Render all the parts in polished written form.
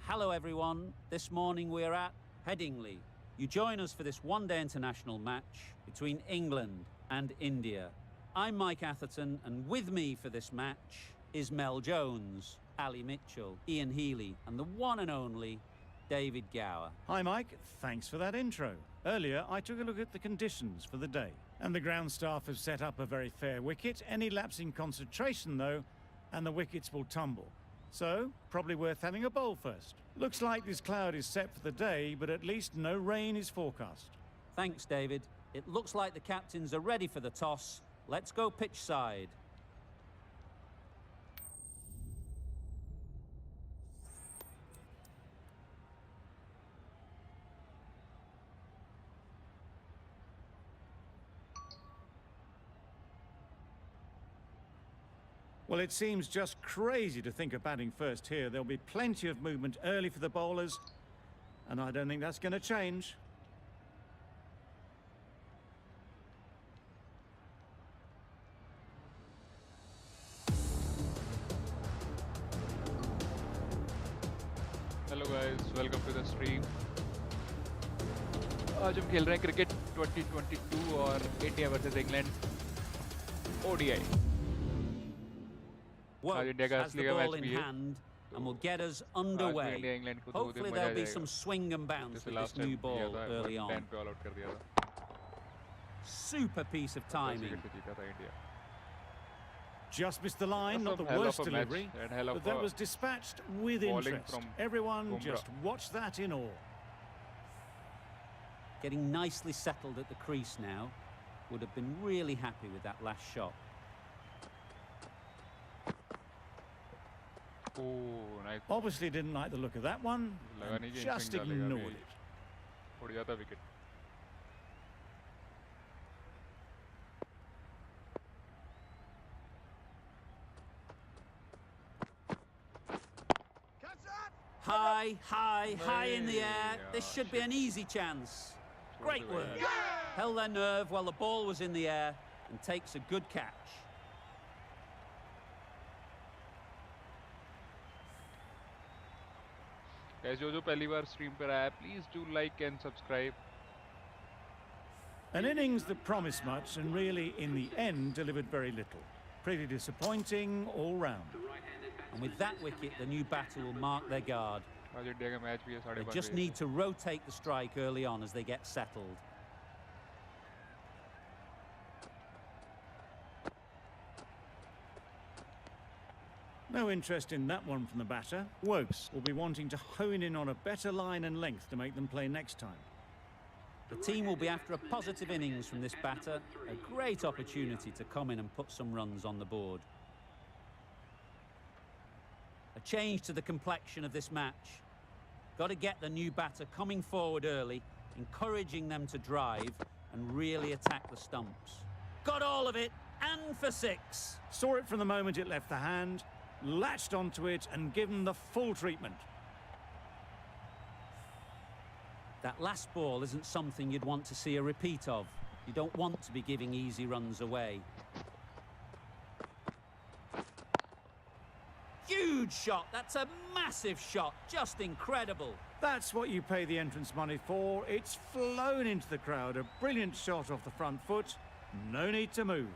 Hello everyone, this morning we're at Headingley. You join us for this one-day international match between England and India. I'm Mike Atherton, and with me for this match is Mel Jones, Ali Mitchell, Ian Healy and the one and only David Gower. Hi Mike, thanks for that intro. Earlier I took a look at the conditions for the day, and the ground staff have set up a very fair wicket. Any lapse in concentration though, and the wickets will tumble. So, probably worth having a bowl first. Looks like this cloud is set for the day, but at least no rain is forecast. Thanks, David. It looks like the captains are ready for the toss. Let's go pitch side. Well, it seems just crazy to think of batting first here. There'll be plenty of movement early for the bowlers, and I don't think that's going to change. Hello guys, welcome to the stream. आज हम खेल रहे हैं cricket 2022 और India versus England ODI। Woke has the ball in hand and will get us underway. Hopefully there'll be some swing and bounce with this new ball early on. Super piece of timing. Just missed the line, not the worst delivery, but that was dispatched with interest. Everyone just watch that in awe. Getting nicely settled at the crease now. Would have been really happy with that last shot. Oh, nice. Obviously didn't like the look of that one, and just ignored it. Wicket. High in the air. This should be an easy chance. Great work. Held their nerve while the ball was in the air and takes a good catch. Guys, जो पहली बार stream पर आया, please do like and subscribe. An innings that promised much and really, in the end, delivered very little. Pretty disappointing all round. And with that wicket, the new batter will mark their guard. They just need to rotate the strike early on as they get settled. No interest in that one from the batter. Wokes will be wanting to hone in on a better line and length to make them play next time. The team will be after a positive innings from this batter. A great opportunity to come in and put some runs on the board. A change to the complexion of this match. Got to get the new batter coming forward early, encouraging them to drive and really attack the stumps. Got all of it, and for six. Saw it from the moment it left the hand, latched onto it and given the full treatment. That last ball isn't something you'd want to see a repeat of. You don't want to be giving easy runs away. Huge shot. That's a massive shot. Just incredible. That's what you pay the entrance money for. It's flown into the crowd. A brilliant shot off the front foot. No need to move.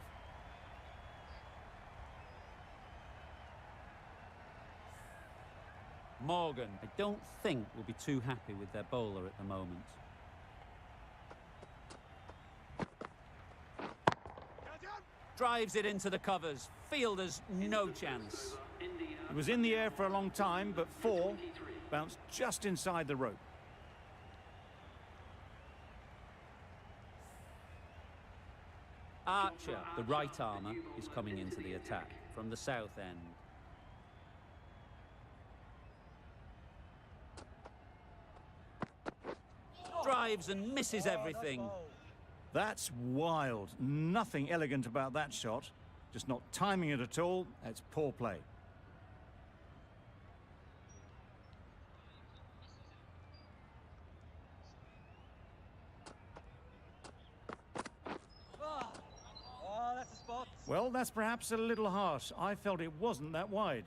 Morgan, I don't think will be too happy with their bowler at the moment. Drives it into the covers. Fielders, no chance. It was in the air for a long time, but four bounced just inside the rope. Archer, the right armour, is coming into the attack from the south end. Drives and misses everything. That's wild. Nothing elegant about that shot. Just not timing it at all. It's poor play. Oh, that's a spot. Well, that's perhaps a little harsh. I felt it wasn't that wide.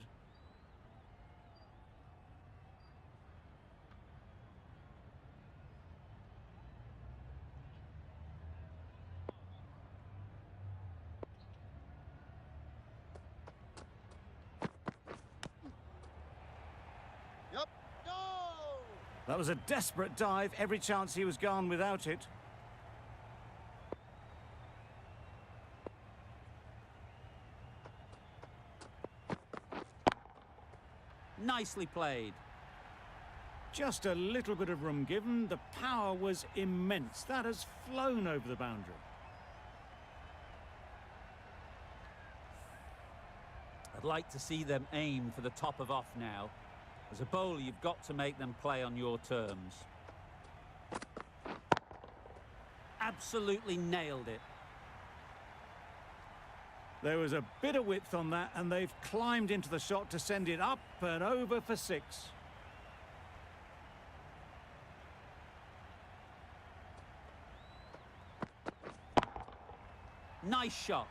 That was a desperate dive. Every chance he was gone without it. Nicely played. Just a little bit of room given. The power was immense. That has flown over the boundary. I'd like to see them aim for the top of off now. As a bowler, you've got to make them play on your terms. Absolutely nailed it. There was a bit of width on that, and they've climbed into the shot to send it up and over for 6. Nice shot.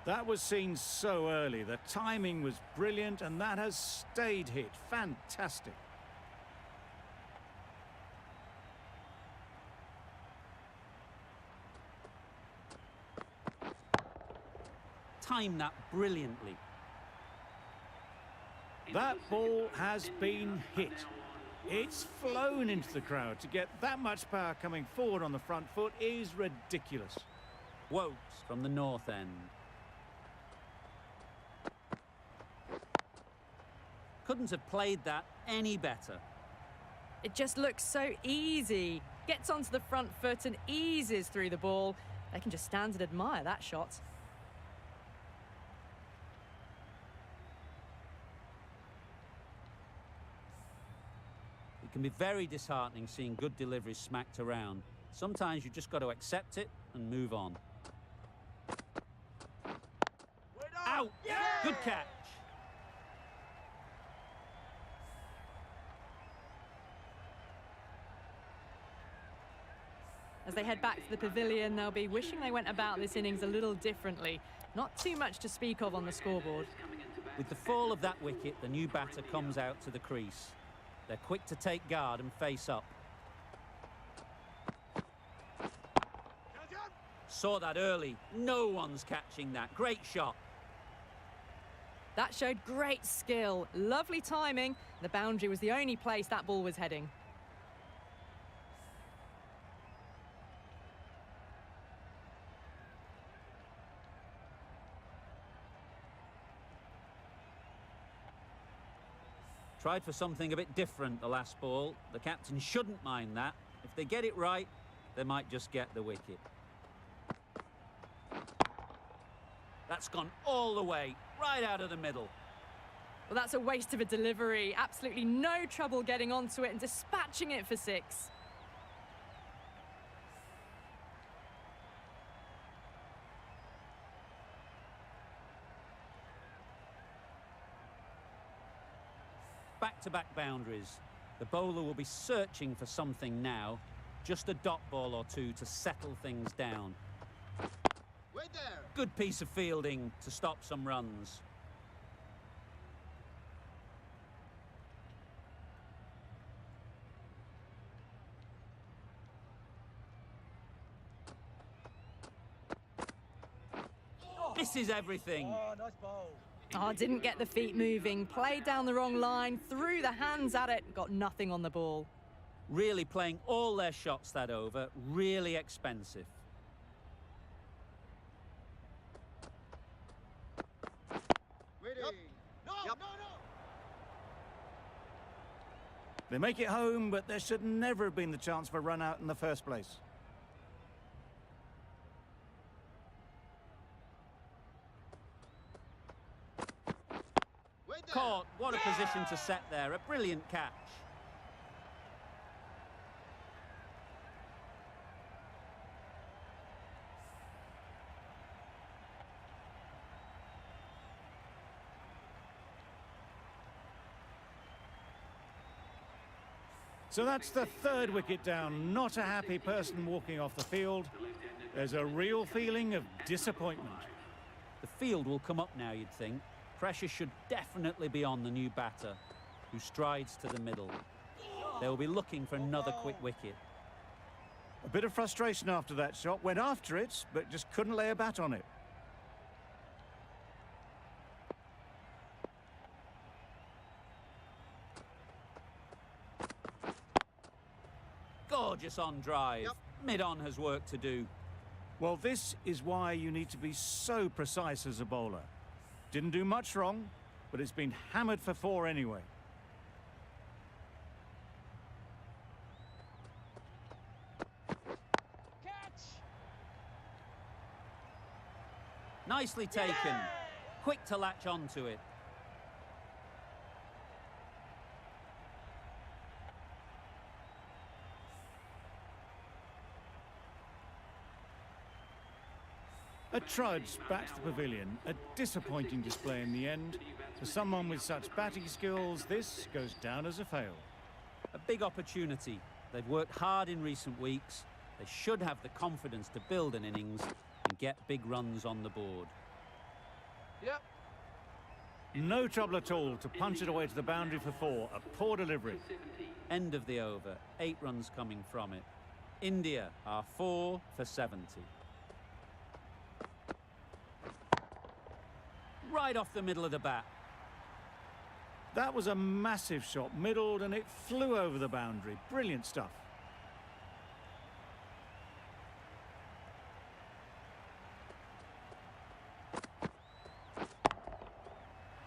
That was seen so early. The timing was brilliant, and that has stayed hit. Fantastic. Timed that brilliantly. That ball has been hit. It's flown into the crowd. To get that much power coming forward on the front foot is ridiculous. Wokes from the north end. Couldn't have played that any better. It just looks so easy. Gets onto the front foot and eases through the ball. They can just stand and admire that shot. It can be very disheartening seeing good deliveries smacked around. Sometimes you just got to accept it and move on. Out! Yeah! Good catch. As they head back to the pavilion, they'll be wishing they went about this innings a little differently. Not too much to speak of on the scoreboard. With the fall of that wicket, the new batter comes out to the crease. They're quick to take guard and face up. Saw that early. No one's catching that. Great shot. That showed great skill. Lovely timing. The boundary was the only place that ball was heading. Tried for something a bit different the last ball. The captain shouldn't mind that. If they get it right, they might just get the wicket. That's gone all the way, right out of the middle. Well, that's a waste of a delivery. Absolutely no trouble getting onto it and dispatching it for 6. Back-to-back boundaries. The bowler will be searching for something now. Just a dot ball or two to settle things down. Wait there. Good piece of fielding to stop some runs. Misses everything. Oh, nice ball. Oh, didn't get the feet moving. Played down the wrong line, threw the hands at it, got nothing on the ball. Really playing all their shots that over. Really expensive. Waiting. Yep. No, no, no. They make it home, but there should never have been the chance for a run out in the first place. Wait there. Caught. What a position to set there. A brilliant catch. So that's the third wicket down. Not a happy person walking off the field. There's a real feeling of disappointment. The field will come up now, you'd think. Pressure should definitely be on the new batter, who strides to the middle. They'll be looking for another quick wicket. A bit of frustration after that shot. Went after it, but just couldn't lay a bat on it. Gorgeous on drive. Yep. Mid-on has work to do. Well, this is why you need to be so precise as a bowler. Didn't do much wrong, but it's been hammered for 4 anyway. Nicely taken. Quick to latch onto it. A trudge back to the pavilion. A disappointing display in the end. For someone with such batting skills, this goes down as a fail. A big opportunity. They've worked hard in recent weeks. They should have the confidence to build an innings and get big runs on the board. Yep. No trouble at all to punch it away to the boundary for 4. A poor delivery. End of the over. 8 runs coming from it. India are 4 for 70. Right off the middle of the bat. That was a massive shot, middled, and it flew over the boundary. Brilliant stuff.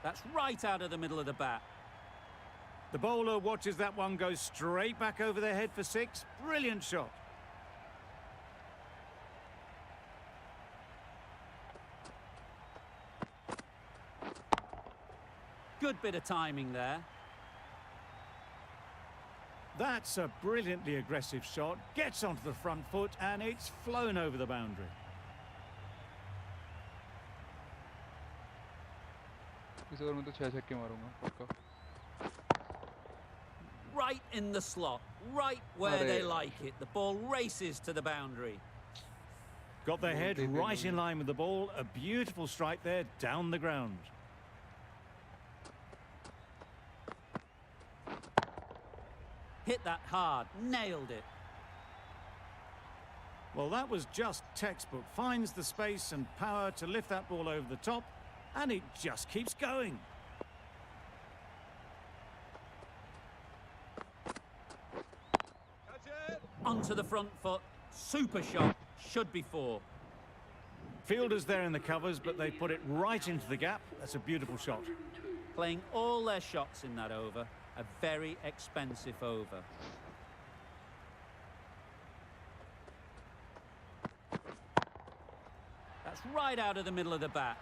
That's right out of the middle of the bat. The bowler watches that one go straight back over their head for 6. Brilliant shot. Good bit of timing there. That's a brilliantly aggressive shot. Gets onto the front foot, and it's flown over the boundary. इस over में तो 6 छक्के मारूंगा पक्का. Right in the slot. Right where Arey. they like it. The ball races to the boundary. Got their head right in line with the ball. A beautiful strike there down the ground. Hit that hard. Nailed it. Well, that was just textbook. Finds the space and power to lift that ball over the top, and it just keeps going. Catch it. Onto the front foot. Super shot. Should be 4. Fielders there in the covers, but they put it right into the gap. That's a beautiful shot. Playing all their shots in that over. A very expensive over. That's right out of the middle of the bat.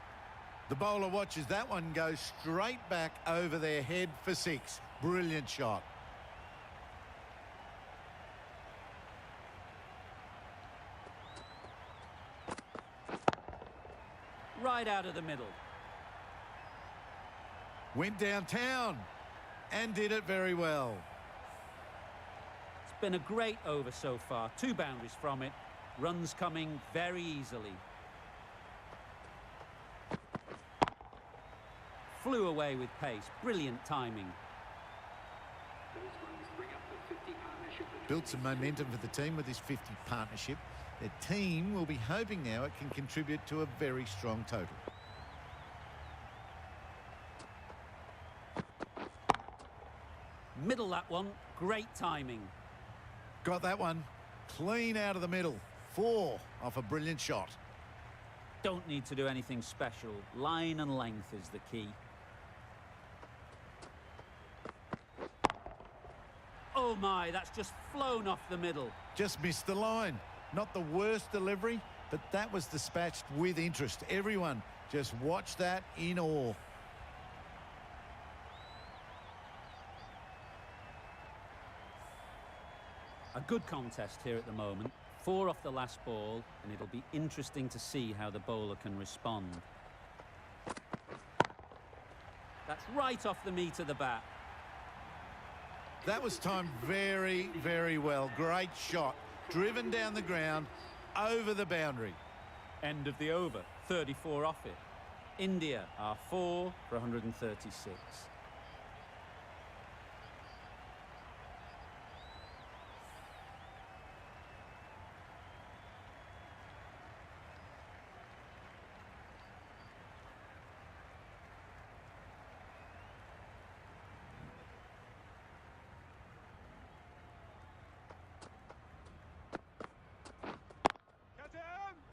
The bowler watches that one go straight back over their head for 6. Brilliant shot. Right out of the middle. Went downtown and did it very well. It's been a great over so far. 2 boundaries from it. Runs coming very easily. Flew away with pace. Brilliant timing. Built some momentum for the team with this 50 partnership. The team will be hoping now it can contribute to a very strong total. Middle that one. Great timing. Got that one clean out of the middle. 4 off a brilliant shot. Don't need to do anything special. Line and length is the key. Oh my, that's just flown off the middle. Just missed the line. Not the worst delivery, but that was dispatched with interest. Everyone just watched that in awe. A good contest here at the moment. 4 off the last ball, and it'll be interesting to see how the bowler can respond. That's right off the meat of the bat. That was timed very, very well. Great shot. Driven down the ground, over the boundary. End of the over. 34 off it. India are 4 for 136.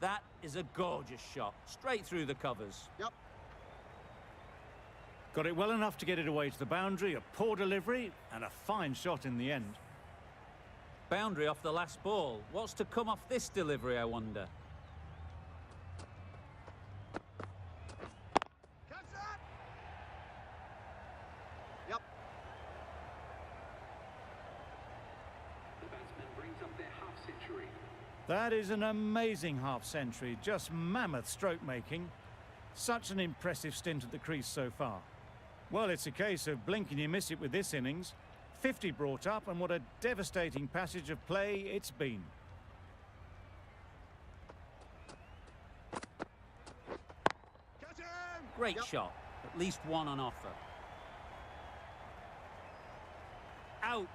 That is a gorgeous shot, straight through the covers. Yep. Got it well enough to get it away to the boundary, a poor delivery, and a fine shot in the end. Boundary off the last ball. What's to come off this delivery, I wonder? Catch that! Yep. The batsman brings up their half-century. That is an amazing half-century, just mammoth stroke making. Such an impressive stint at the crease so far. Well, it's a case of blink and you miss it with this innings. 50 brought up, and what a devastating passage of play it's been. Catch him! Great Yep. shot. At least one on offer. Out.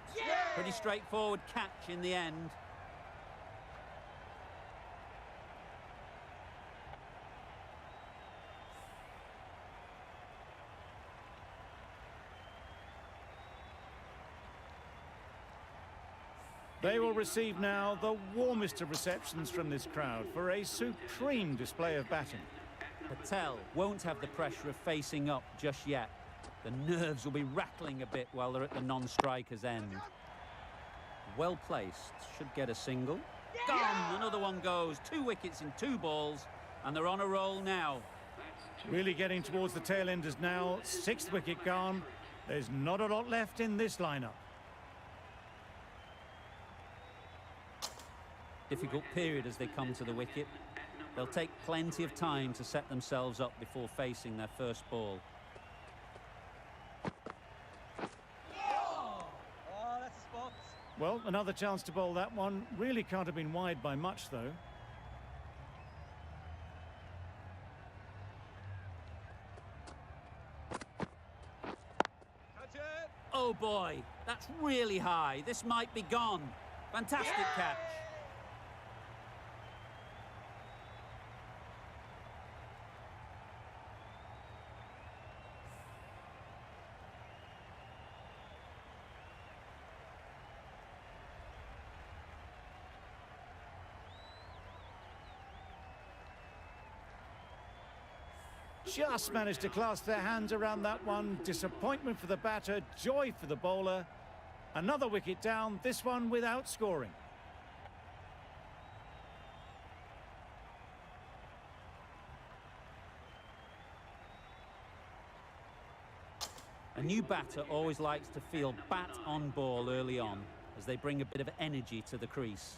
Pretty straightforward catch in the end. They will receive now the warmest of receptions from this crowd for a supreme display of batting. Patel won't have the pressure of facing up just yet. The nerves will be rattling a bit while they're at the non-striker's end. Well placed, should get a single. Gone, another one goes. 2 wickets in 2 balls, and they're on a roll now. Really getting towards the tail enders now. 6th wicket gone. There's not a lot left in this lineup. Difficult period as they come to the wicket. They'll take plenty of time to set themselves up before facing their first ball. Oh, that's a spot. Well, another chance to bowl that one. Really can't have been wide by much, though. Catch it! Oh boy, that's really high. This might be gone. Fantastic catch. Just managed to clasp their hands around that one. Disappointment for the batter, joy for the bowler. Another wicket down, this one without scoring. A new batter always likes to feel bat on ball early on as they bring a bit of energy to the crease.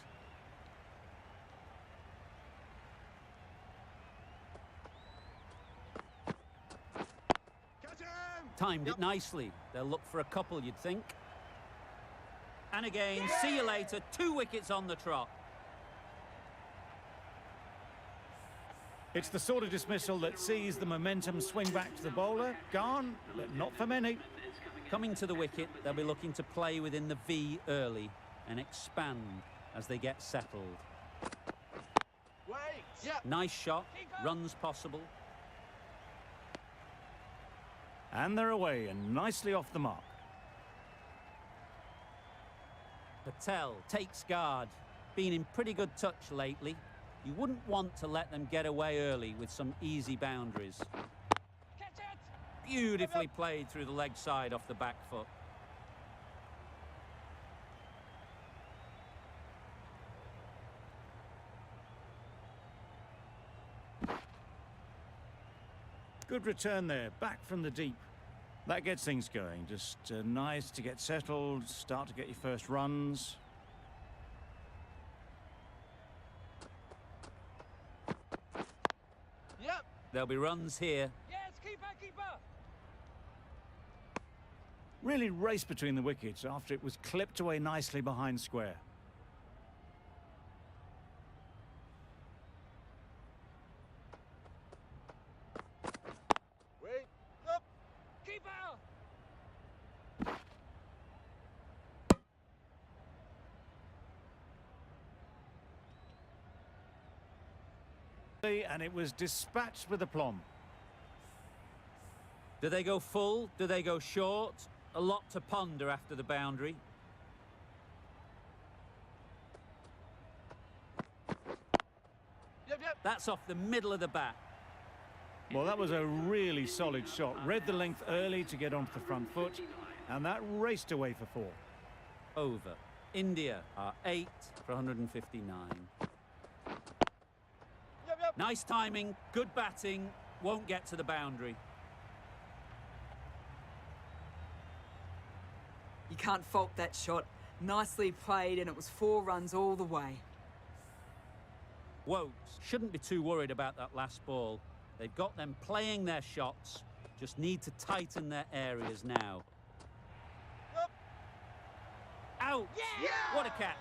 Catch him! Timed it nicely. They'll look for a couple, you'd think. And again, see you later. 2 wickets on the trot. It's the sort of dismissal that sees the momentum swing back to the bowler. Gone, but not for many. Coming to the wicket, they'll be looking to play within the V early and expand as they get settled. Wait! Yep. Nice shot, runs possible. And they're away and nicely off the mark. Patel takes guard. Been in pretty good touch lately. You wouldn't want to let them get away early with some easy boundaries. Catch it! Beautifully played through the leg side off the back foot. Good return there, back from the deep. That gets things going. Just nice to get settled, start to get your first runs. Yep. There'll be runs here. Yes, keeper, keeper! Really race between the wickets after it was clipped away nicely behind square. Wait, up! Keeper! And it was dispatched with aplomb. Do they go full? Do they go short? A lot to ponder after the boundary. Yep, yep. That's off the middle of the bat. Well, that was a really solid shot. Read the length early to get onto the front foot, and that raced away for 4. Over. India are 8 for 159. Nice timing, good batting, won't get to the boundary. You can't fault that shot. Nicely played, and it was 4 runs all the way. Woakes shouldn't be too worried about that last ball. They've got them playing their shots, just need to tighten their areas now. Out! Yeah! What a catch!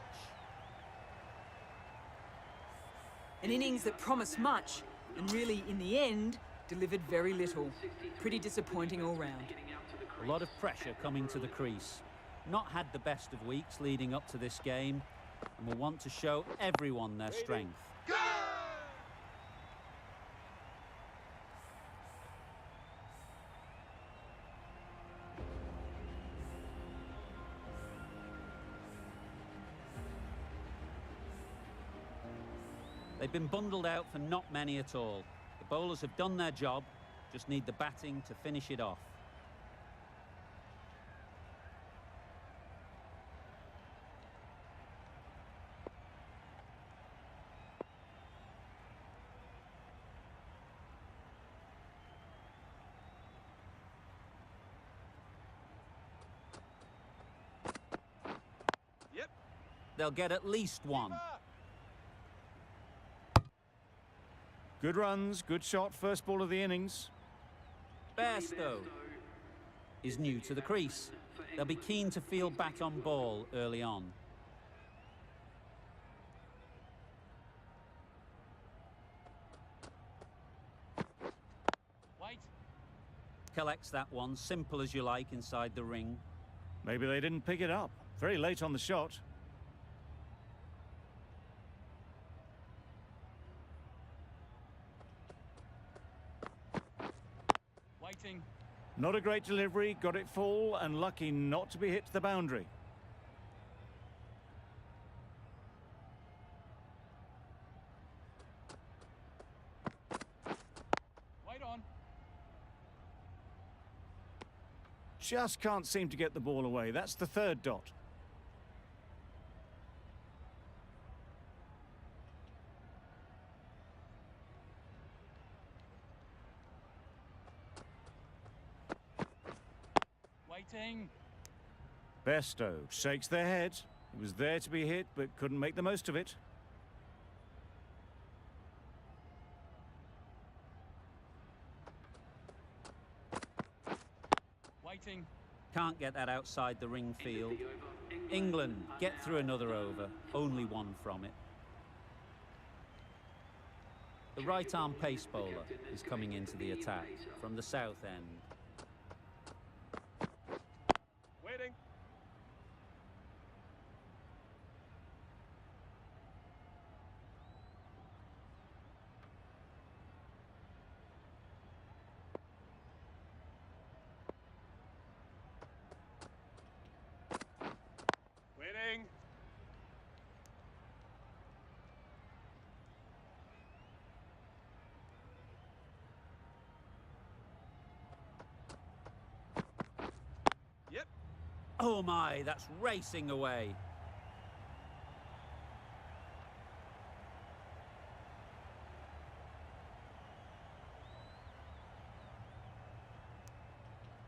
An innings that promised much, and really, in the end, delivered very little. Pretty disappointing all round. A lot of pressure coming to the crease. Not had the best of weeks leading up to this game, and will want to show everyone their strength. Go! They've been bundled out for not many at all. The bowlers have done their job, just need the batting to finish it off. Yep. They'll get at least one. Good runs, good shot, first ball of the innings. Bairstow is new to the crease. They'll be keen to field bat on ball early on. Wait. Collects that one, simple as you like, inside the ring. Maybe they didn't pick it up. Very late on the shot. Waiting. Not a great delivery, got it full, and lucky not to be hit to the boundary. Wait on. Just can't seem to get the ball away. That's the 3rd dot. Waiting. Bairstow shakes their head. It was there to be hit, but couldn't make the most of it. Waiting. Can't get that outside the ring field. England get through another over, only 1 from it. The right-arm pace bowler is coming into the attack from the south end. Waiting. Waiting. Yep. Oh my, that's racing away.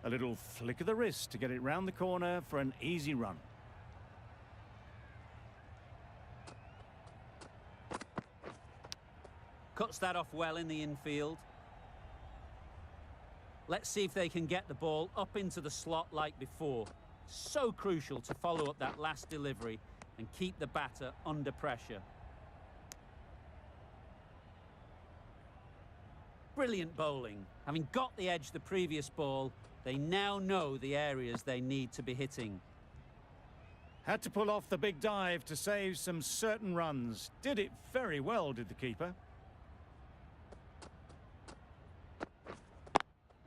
A little flick of the wrist to get it round the corner for an easy run. Cuts that off well in the infield. Let's see if they can get the ball up into the slot like before. So crucial to follow up that last delivery and keep the batter under pressure. Brilliant bowling. Having got the edge the previous ball, they now know the areas they need to be hitting. Had to pull off the big dive to save some certain runs. Did it very well, did the keeper.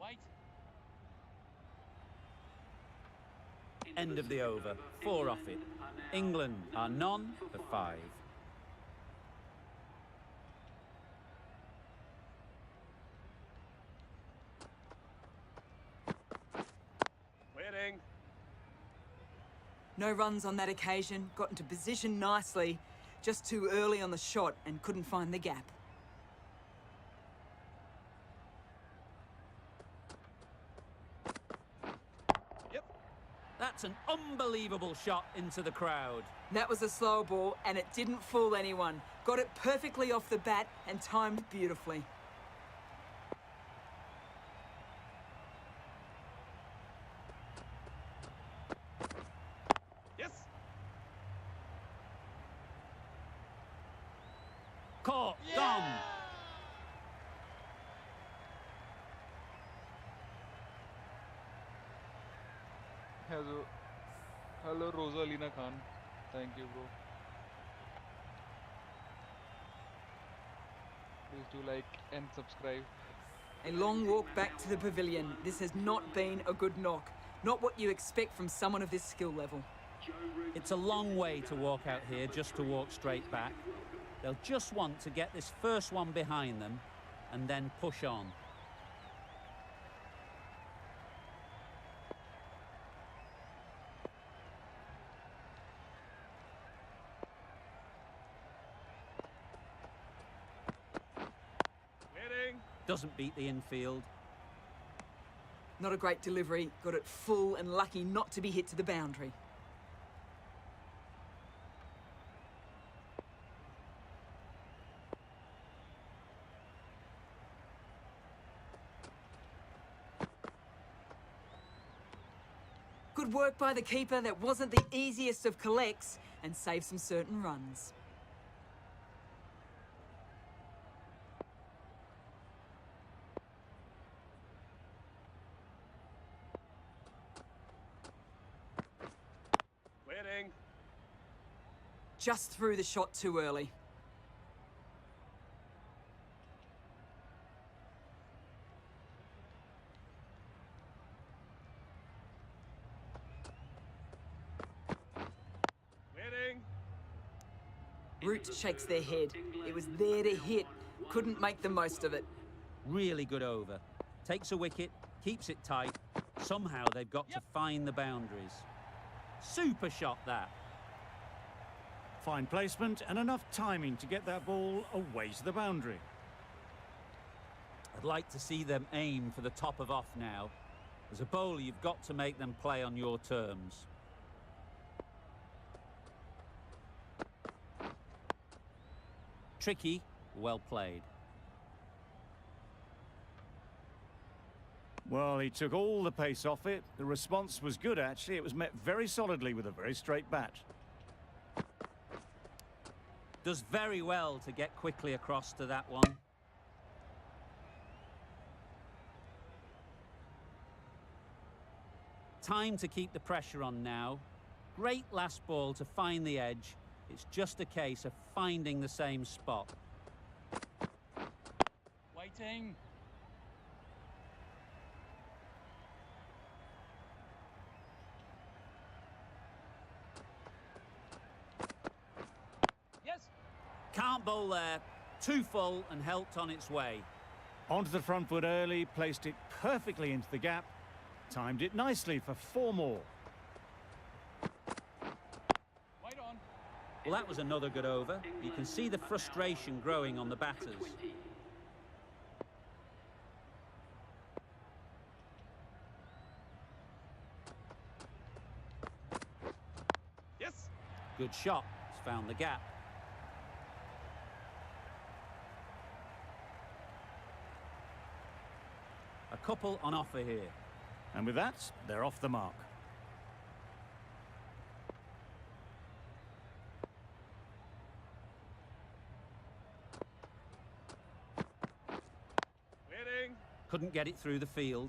Wait. End of the over. 4 off it. England are none for 5. No runs on that occasion, got into position nicely, just too early on the shot and couldn't find the gap. Yep. That's an unbelievable shot into the crowd. That was a slow ball and it didn't fool anyone. Got it perfectly off the bat and timed beautifully. Yes. Caught, gone. Hello, Rosalina Khan. Thank you, bro. Please do like and subscribe. A long walk back to the pavilion. This has not been a good knock. Not what you expect from someone of this skill level. It's a long way to walk out here just to walk straight back. They'll just want to get this first one behind them and then push on. Waiting. Doesn't beat the infield. Not a great delivery. Got it full and lucky not to be hit to the boundary. Good work by the keeper. That wasn't the easiest of collects and saved some certain runs. Waiting. Just threw the shot too early. Waiting. Root shakes their head. It was there to hit. Couldn't make the most of it. Really good over. Takes a wicket, keeps it tight. Somehow they've got to find the boundaries. Super shot that. Fine placement and enough timing to get that ball away to the boundary. I'd like to see them aim for the top of off now. As a bowler, you've got to make them play on your terms. Tricky, well played. Well, he took all the pace off it. The response was good, actually. It was met very solidly with a very straight bat. Does very well to get quickly across to that one. Time to keep the pressure on now. Great last ball to find the edge. It's just a case of finding the same spot. Waiting. Yes. Can't bowl there. Too full and helped on its way. Onto the front foot early, placed it perfectly into the gap. Timed it nicely for 4 more. Wait on. Well, that was another good over. You can see the frustration growing on the batters. Yes. Good shot. It's found the gap. A couple on offer here. And with that, they're off the mark. Waiting. Couldn't get it through the field.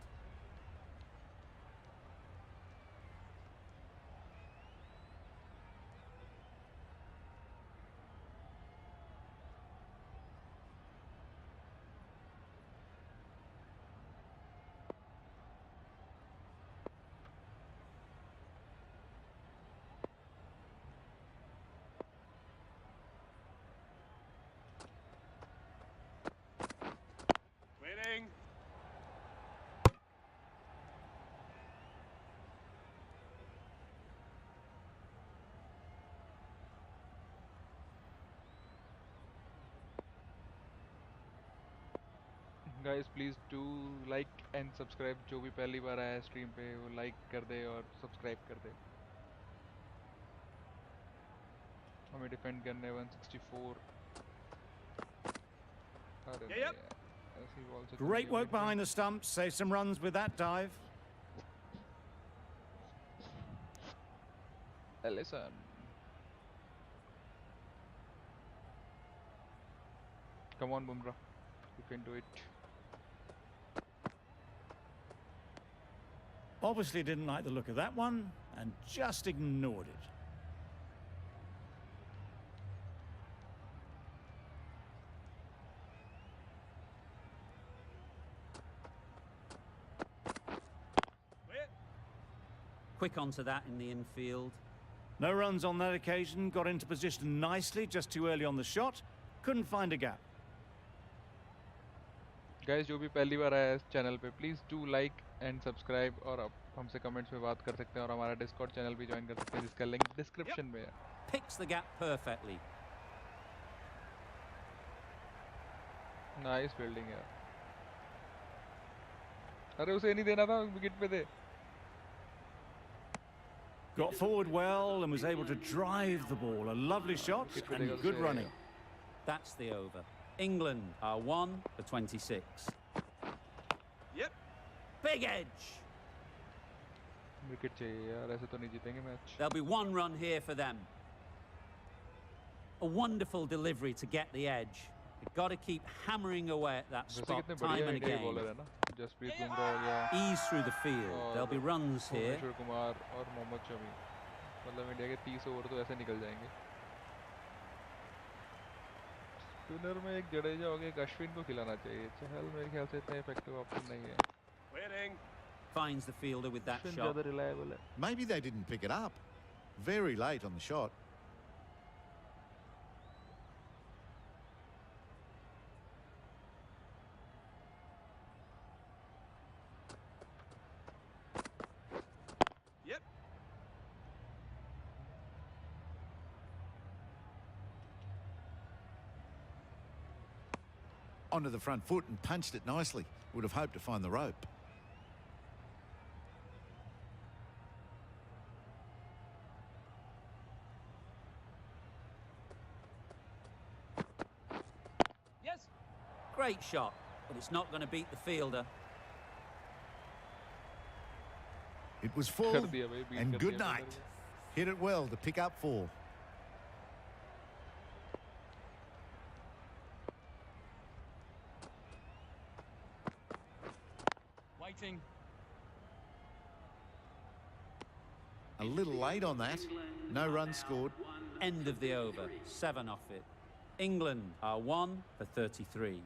Guys, please do like and subscribe. जो भी पहली बार आया है stream पे वो like कर दे और subscribe कर दे. हमें defend करना है 164. अरे नहीं Yep. यार, ऐसी ball से तो Great नहीं work होगी behind the stumps. Save some runs with that dive. defend. Ellison. Come on, Bumrah. You can do it. Obviously didn't like the look of that one and just ignored it. Clear. Quick onto that in the infield. No runs on that occasion. Got into position nicely, just too early on the shot. Couldn't find a gap. Guys, जो भी पहली बार आया है इस channel पे please do like and subscribe और आप हमसे कमेंट्स में बात कर सकते हैं और हमारा डिस्कॉर्ड चैनल भी ज्वाइन कर सकते हैं जिसका लिंक डिस्क्रिप्शन में है. Picks the gap perfectly. Nice fielding है. अरे उसे नहीं देना था, विकेट पे दे. Got forward well and was able to drive the ball. A lovely shot and good running. That's the over. England are 1 for 26. Yep. Big edge. Wicket चाहिए यार, ऐसे तो नहीं जीतेंगे match. There'll be one run here for them. A wonderful delivery to get the edge. You've got to keep hammering away at that वैसे spot कितने time बढ़िया and India again. Bowler है ना. जसप्रीत बुमराह हो गया, Ease through the field. There'll be runs here. Bhuvneshwar Kumar और मोहम्मद शमी. मतलब India के 30 ओवर तो ऐसे निकल जाएंगे. स्पिनर में एक जडेजा हो गया, एक अश्विन को खिलाना चाहिए. चहल मेरे ख्याल से इतना इफेक्टिव ऑप्शन नहीं है. Clearing. Finds the fielder with that Ashwin shot. ज़्यादा रिलायबल है. Maybe they didn't pick it up. Very late on the shot. Yep. Onto the front foot and punched it nicely. Would have hoped to find the rope. Yes. Great shot, but it's not going to beat the fielder. It was full कर दिया भाई, beat and कर good दिया night. fielder. Hit it well to pick up 4. Waiting. A little late on that. No runs scored. End of the over. 7 off it. England are 1 for 33.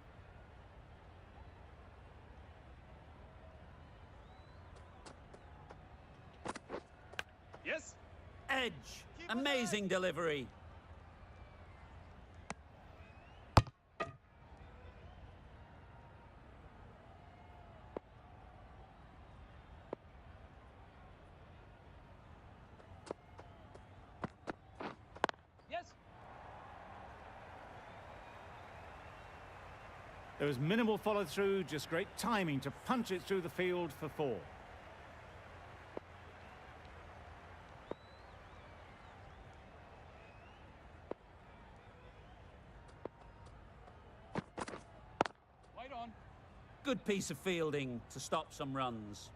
Yes. Edge. Amazing delivery. Yes. There was minimal follow-through, just great timing to punch it through the field for 4. Wait on. Good piece of fielding to stop some runs.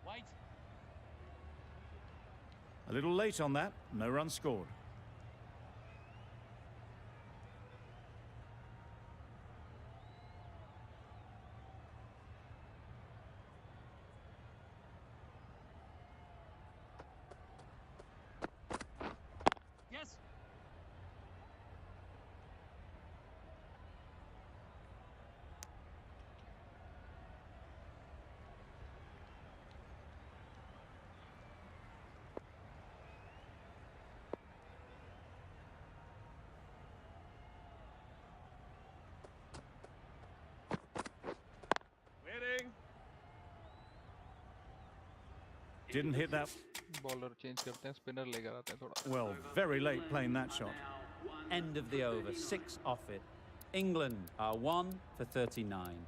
Wait. A little late on that, no runs scored. Yes. Didn't hit that bowler change करते हैं, spinner लेकर आते हैं थोड़ा. well. Very late playing that shot. End of the over, 6 off it. England are 1 for 39.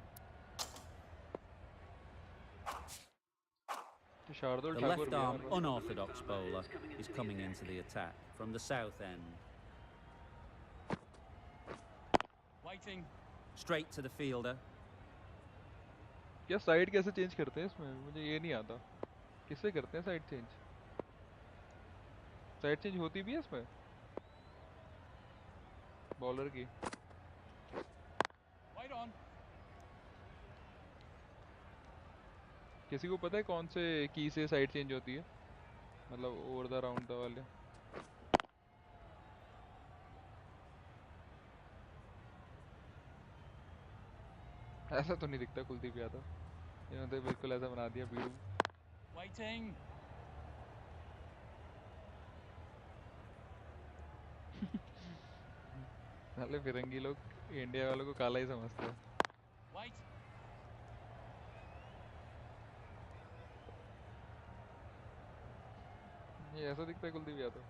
तो Shardul The Thakur left भी arm हमारे पास. unorthodox bowler is coming into the attack from the south end. Waiting. Straight to the fielder. क्या side कैसे change करते हैं इसमें? मुझे ये नहीं आता. किससे करते हैं साइड चेंज? साइड चेंज होती भी है इसमें? बॉलर की. Wait on. किसी को पता है कौन से की से साइड चेंज होती है? मतलब ओवर द राउंड द वाले. ऐसा तो नहीं दिखता कुलदीप यादव. इन्होंने तो बिल्कुल ऐसा बना दिया बीड़ू. Waiting. साले फिरंगी लोग इंडिया वालों को काला ही समझते हैं. Wait. ये ऐसा दिखता है कुलदीप यादव.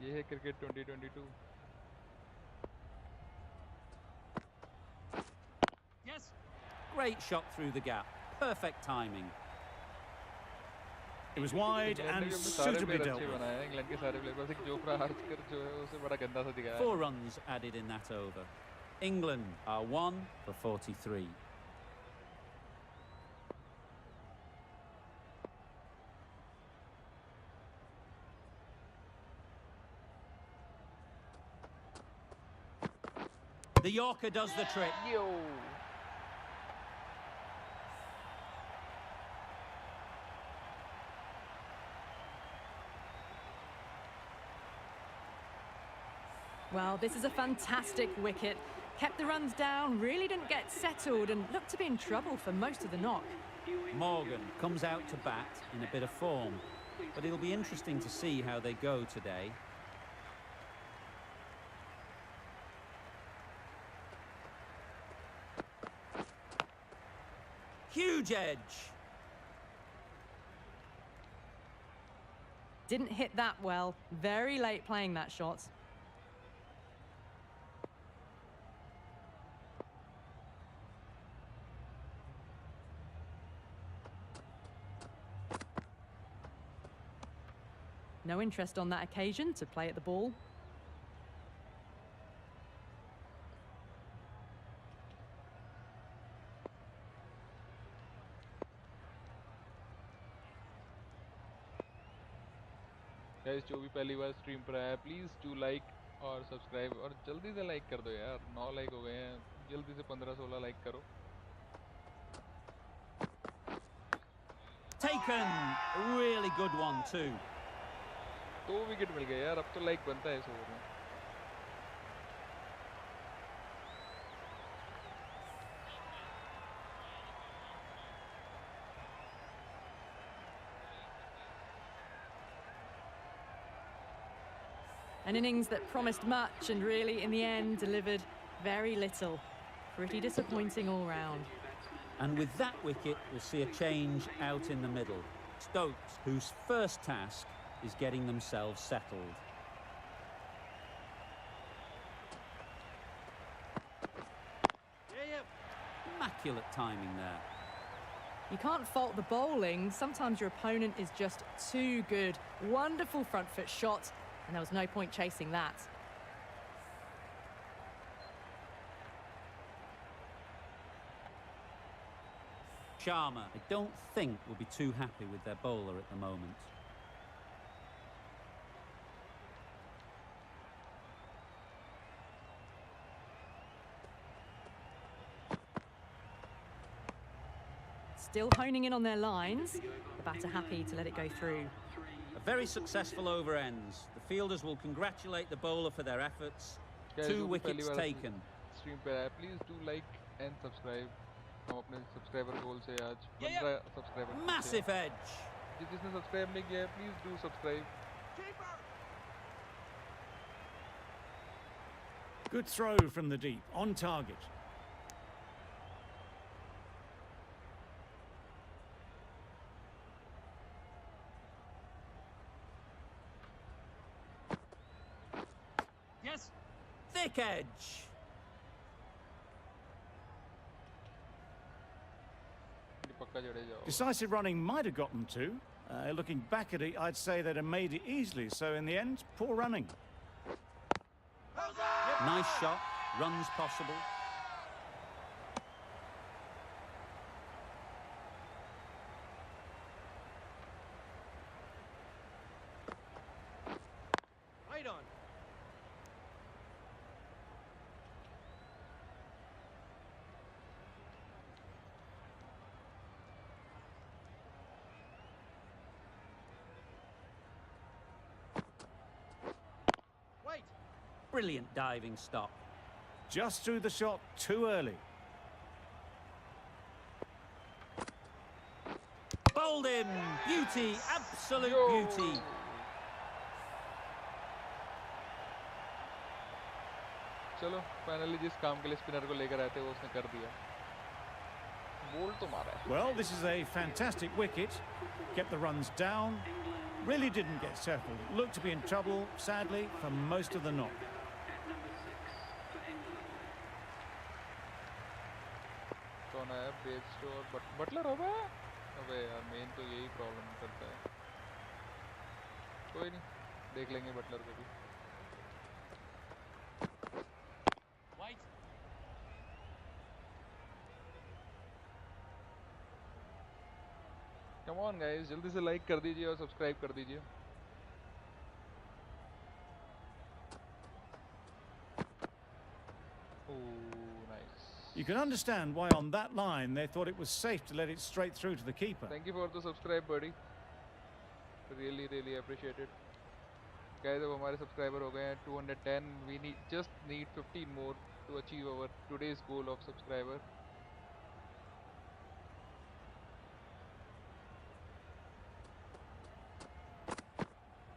ये है cricket 2022. Yes. Great shot through the gap. Perfect timing. It was wide England ने and भी अपने सारे suitably प्लेयर dealt अच्छे with. बनाए हैं. इंग्लैंड के सारे प्लेयर बस एक जोफ्रा आर्चर जो है उसे बड़ा गंदा सा दिखाया 4 है. runs added in that over. England are 1 for 43. The Yorker does the trick. Yo. Well, this is a fantastic wicket. Kept the runs down, really didn't get settled and looked to be in trouble for most of the knock. Morgan comes out to bat in a bit of form, but it'll be interesting to see how they go today. Huge edge. Didn't hit that well. Very late playing that shot. No interest on that occasion to play at the ball. Guys जो भी पहली बार stream पर आया please do like और subscribe और जल्दी से like कर दो यार. 9 लाइक हो गए हैं. जल्दी से 15-16 लाइक करो. Taken. A really good one too. 2 wicket मिल गए यार. अब तो लाइक बनता है इस ओवर में. An innings that promised much and really, in the end, delivered very little. Pretty disappointing all round. And with that wicket, we'll see a change out in the middle. Stokes, whose first task is getting themselves settled. Immaculate timing there. You can't fault the bowling. Sometimes your opponent is just too good. Wonderful front foot shot, and there was no point chasing that. Sharma, I don't think, will be too happy with their bowler at the moment. Still honing in on their lines. The batter happy to let it go through. A very successful over ends. The fielders will congratulate the bowler for their efforts. Guys, 2 जो भी पहली wickets बार taken. Stream पे आया please do like and subscribe. हम अपने subscriber गोल से आज Yeah, 15 subscriber. Massive edge. जिसने सब्सक्राइब नहीं किया है please do subscribe. Good throw from the deep, on target. Yes. Thick edge. पक्का जडेजा होगा। Decisive running might have gotten two. Looking back at it, I'd say they'd have made it easily. So in the end, poor running. Nice shot. Runs possible. Right on. Wait. Brilliant diving stop. Just threw the shot too early. Bowled him. Beauty. Absolute Yo. beauty. चलो finally जिस काम के लिए spinner को लेकर आए थे वो उसने कर दिया। बॉल तो मारा है। Well, this is a fantastic wicket. Kept the runs down. Really didn't get settled. Looked to be in trouble, sadly, for most of the knock. कौन है बेस्ट और बटलर होगा? अबे यार मेन तो यही प्रॉब्लम करता है। कोई नहीं देख लेंगे बटलर को भी। Wait. कम ऑन गाइस जल्दी से लाइक कर दीजिए और सब्सक्राइब कर दीजिए। You can understand why on that line they thought it was safe to let it straight through to the keeper. Thank you for the subscribe buddy. Really appreciate it. Guys अब हमारे subscriber हो गए हैं 210. We just need 15 more to achieve our today's goal of subscriber.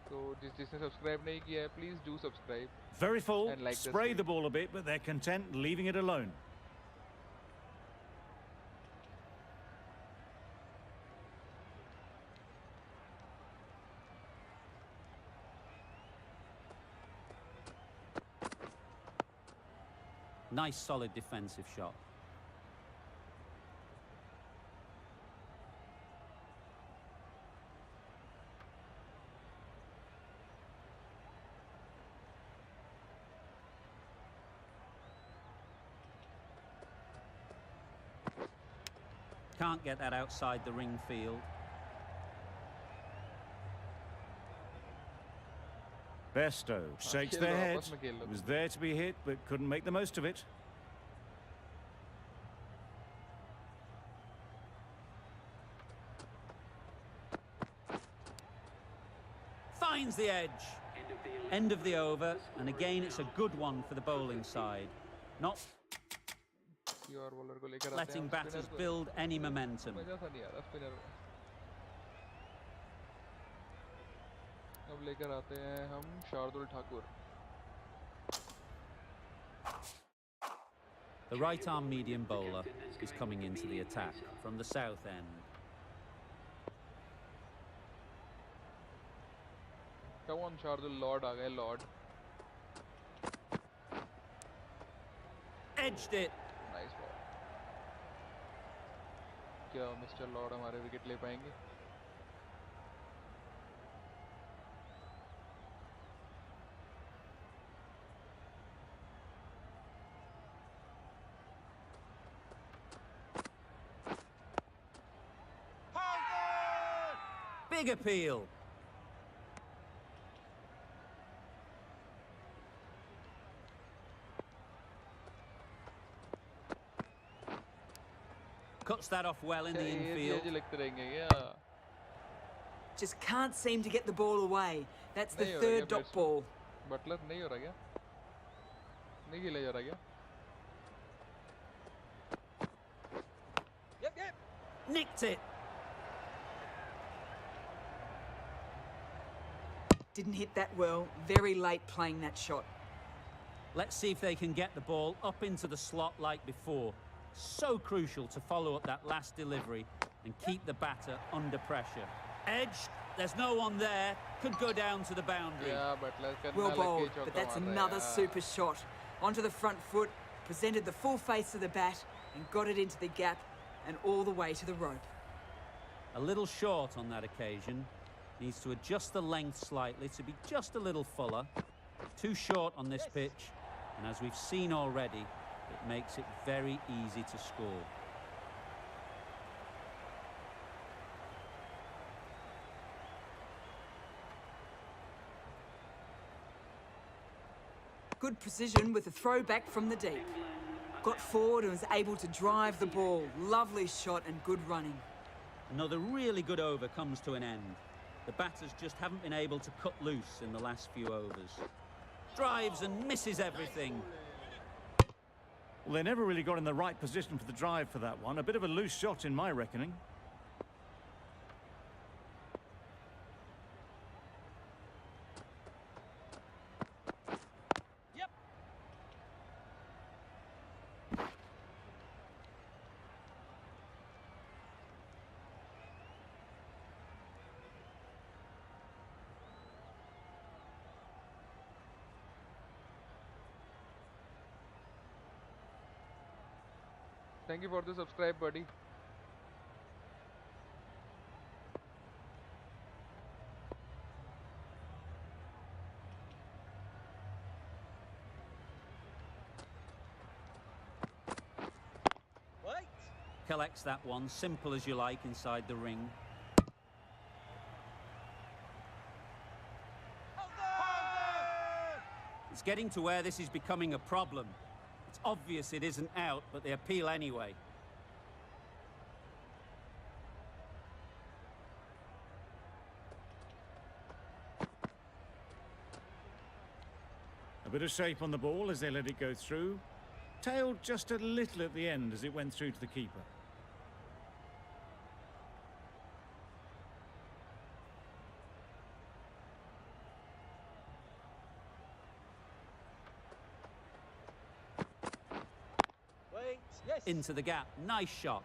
तो जिसने subscribe नहीं किया है please do subscribe. Very full, And like this spray the video. ball a bit, but they're content leaving it alone. Nice solid defensive shot. Can't get that outside the ring field. Besto shakes खेल their low, head. आपस में खेल लो। Was there to be hit, but couldn't make the most of it. Finds the edge. End of the over, and again it's a good one for the bowling side. Not और bowler को लेकर आते हैं letting हम batters spinner को। build any momentum. मजा सा नहीं आ रहा स्पिनर में। अब लेकर आते हैं हम Shardul Thakur. The right-arm medium bowler is coming into the attack from the south end. Come on Shardul lord आ गए lord. Edged it. Nice ball. क्या मिस्टर लॉर्ड हमारे विकेट ले पाएंगे? Big appeal. Cuts that off well in the infield. ये लगते रहेंगे क्या? Just can't seem to get the ball away. That's the नहीं हो रहा third क्या dot batsman? ball. बटलर नहीं हो रहा क्या? नहीं खेला जा रहा क्या? Yep. Nicked it. Didn't hit that well. Very late playing that shot. Let's see if they can get the ball up into the slot like before. So crucial to follow up that last delivery and keep the batter under pressure. Edged, there's no one there. Could go down to the boundary. Yeah, but Well bowled, but that's another super shot. Onto the front foot, presented the full face of the bat and got it into the gap and all the way to the rope. A little short on that occasion. Needs to adjust the length slightly to be just a little fuller. Too short on this pitch, and as we've seen already, it makes it very easy to score. Good precision with a throw back from the deep. Got forward and was able to drive the ball. Lovely shot and good running. Another really good over comes to an end. The batters just haven't been able to cut loose in the last few overs. Drives and misses everything. Well, they never really got in the right position for the drive for that one. A bit of a loose shot in my reckoning. Yep. Thank you for the subscribe, buddy. Wait. Collects that one, simple as you like, inside the ring. It's getting to where this is becoming a problem. It's obvious it isn't out, but they appeal anyway. A bit of shape on the ball as they let it go through. Tailed just a little at the end as it went through to the keeper. Wait. Yes. Into the gap. Nice shot.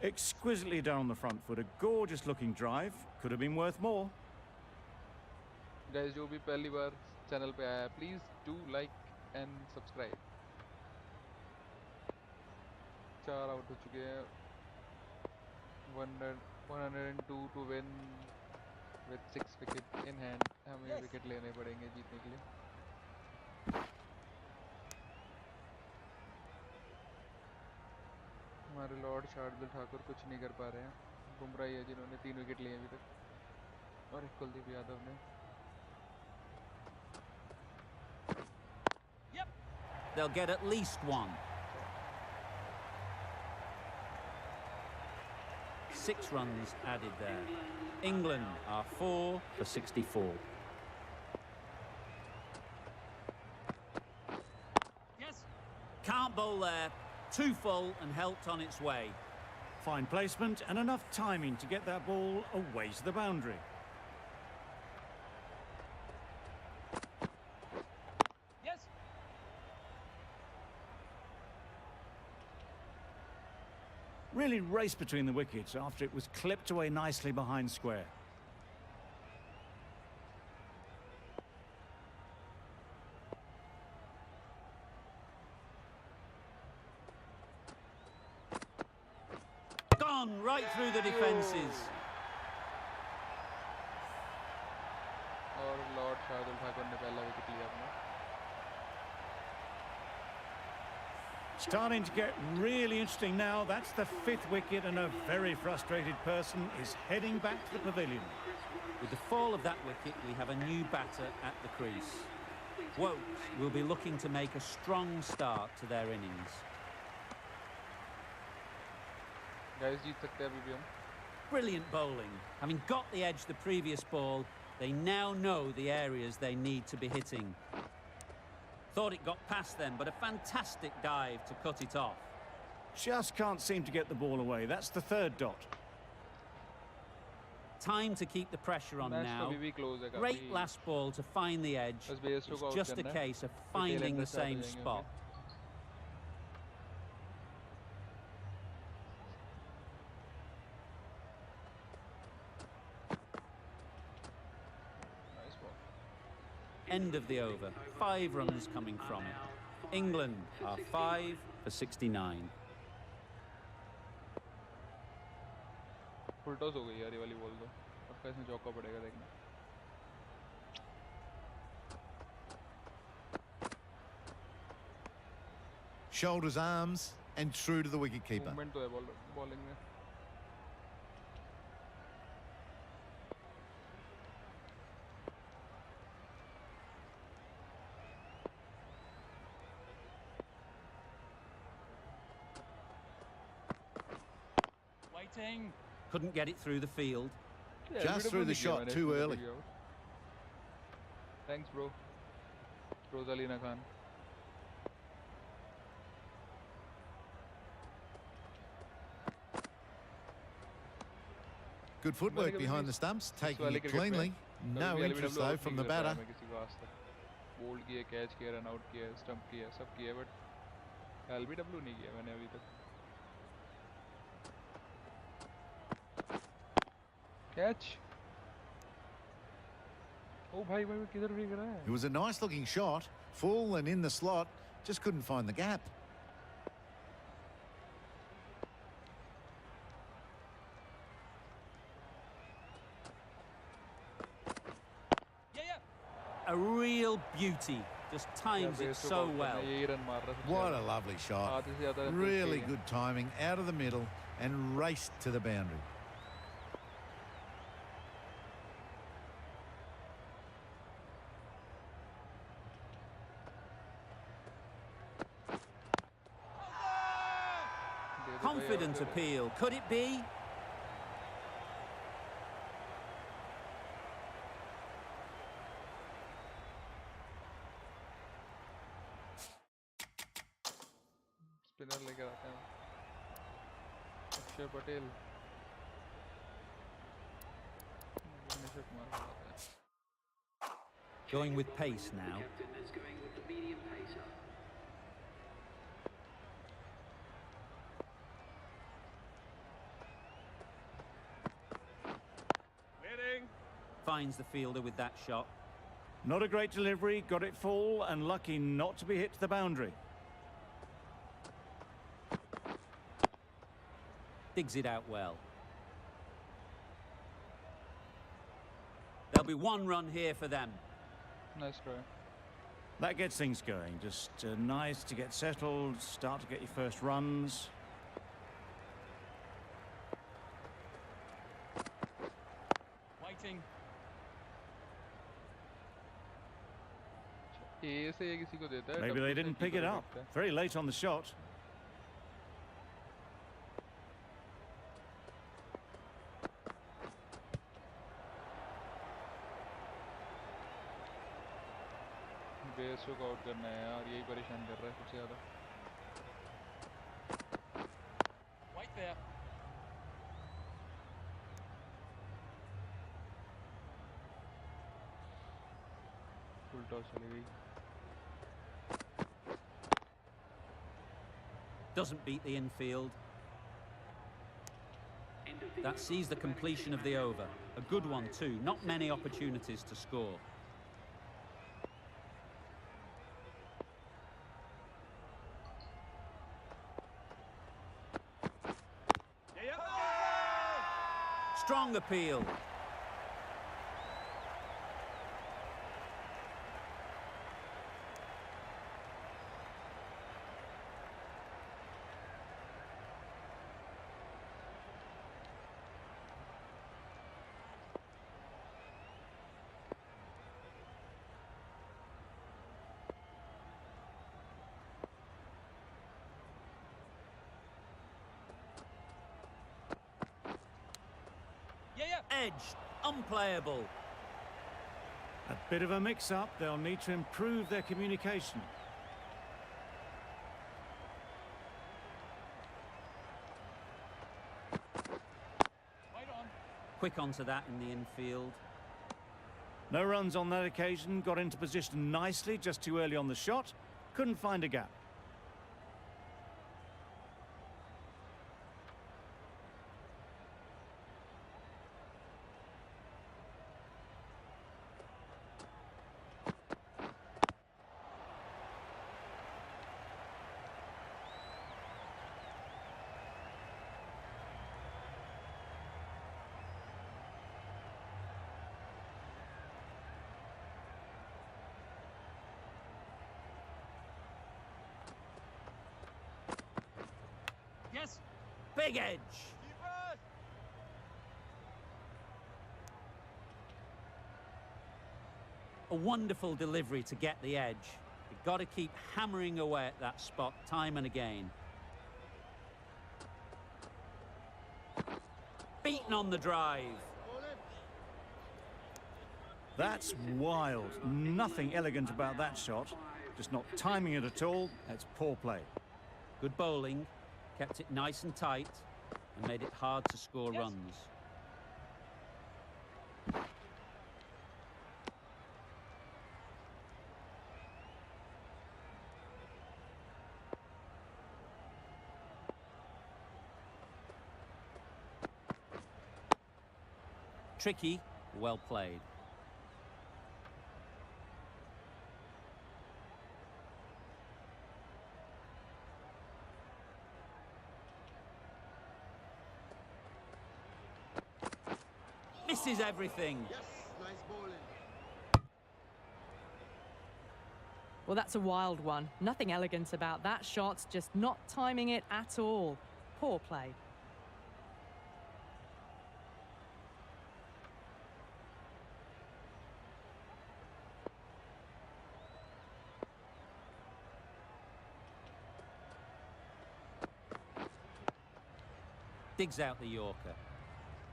Exquisitely done on the front foot. A gorgeous looking drive. Could have been worth more. Guys, जो भी पहली बार channel पे आया है, please do like and subscribe. 4 out हो चुके हैं. 102 to win with 6 wickets in hand. हमें विकेट लेने पड़ेंगे जीतने के लिए. हमारे लॉर्ड शार्दुल ठाकुर कुछ नहीं कर पा रहे हैं. बुमराह ही है जिन्होंने 3 विकेट लिए अभी तक, और एक कुलदीप यादव ने. They'll get at least one. 6 runs added there. England are 4 for 64. Yes. Can't bowl there. Too full and helped on its way. Fine placement and enough timing to get that ball away to the boundary. Yes. Really raced between the wickets after it was clipped away nicely behind square. Gone right through the defences. और Lord Shardul Thakur ने पहला wicket लिया अपना. Starting to get really interesting now. That's the 5th wicket and a very frustrated person is heading back to the pavilion. With the fall of that wicket, we have a new batter at the crease. Woakes will be looking to make a strong start to their innings. Guys, जीत सकते हैं अभी भी हम. Brilliant bowling. Having got the edge the previous ball, they now know the areas they need to be hitting. Thought it got past them, but a fantastic dive to cut it off. Just can't seem to get the ball away. That's the 3rd dot. Time to keep the pressure on Match now. तो अभी भी close है Great काफी. last ball to find the edge. बस base को It's out just a करना है. case of फिर tail finding end the start हो same जाएंगे spot. उनके. Nice ball. End of the over. 5 runs coming from it. England are 5 for 69. Full toss हो गई यार ये वाली बॉल तो. पक्का इसमें चौका पड़ेगा देखना. Shoulders, arms, and true to the wicketkeeper. Movement तो है bowling में. Waiting. Couldn't get it through the field. Yeah, Just threw the shot too early. Thanks, bro. Rosalina Khan. Good footwork behind the stumps, taking it cleanly. No interest though from the batter. Bold किया, catch किया, run out किया, stump किया, सब किया, but LBW नहीं किया मैंने अभी तक. Catch. Oh भाई किधर फेंक रहा है? It was a nice looking shot, full and in the slot, just couldn't find the gap. A real beauty. Just times it so well. What a lovely shot. Really good timing, out of the middle and raced to the boundary. Confident appeal. Could it be? Spinner लेकर आते हैं. अक्षर Patel. Going with pace now. Captain is going with the medium pacer. Waiting. Finds the fielder with that shot. Not a great delivery, got it full and lucky not to be hit to the boundary. Digs it out well. There'll be 1 run here for them. Nice try. That gets things going. Just nice to get settled, start to get your first runs. Waiting. A से ये किसी को देता है. Maybe they didn't pick it up. Very late on the shot. Base को out करना है यार, यही परेशान कर रहा है सबसे ज़्यादा. Wait there. फुल टॉस चली गई. Doesn't beat the infield. That sees the completion of the over. A good one too. Not many opportunities to score. Strong appeal. Edged, unplayable. A bit of a mix-up. They'll need to improve their communication. Wait on. quick onto that in the infield. No runs on that occasion, got into position nicely, just too early on the shot. Couldn't find a gap. Yes. Big edge. Keeper! A wonderful delivery to get the edge. You've got to keep hammering away at that spot time and again. Beaten on the drive. That's wild. Nothing elegant about that shot. Just not timing it at all. That's poor play. Good bowling, kept it nice and tight, and made it hard to score runs. Tricky, well played. Misses everything. Yes, nice bowling. Well, that's a wild one. Nothing elegant about that shot, just not timing it at all. Poor play. Digs out the Yorker.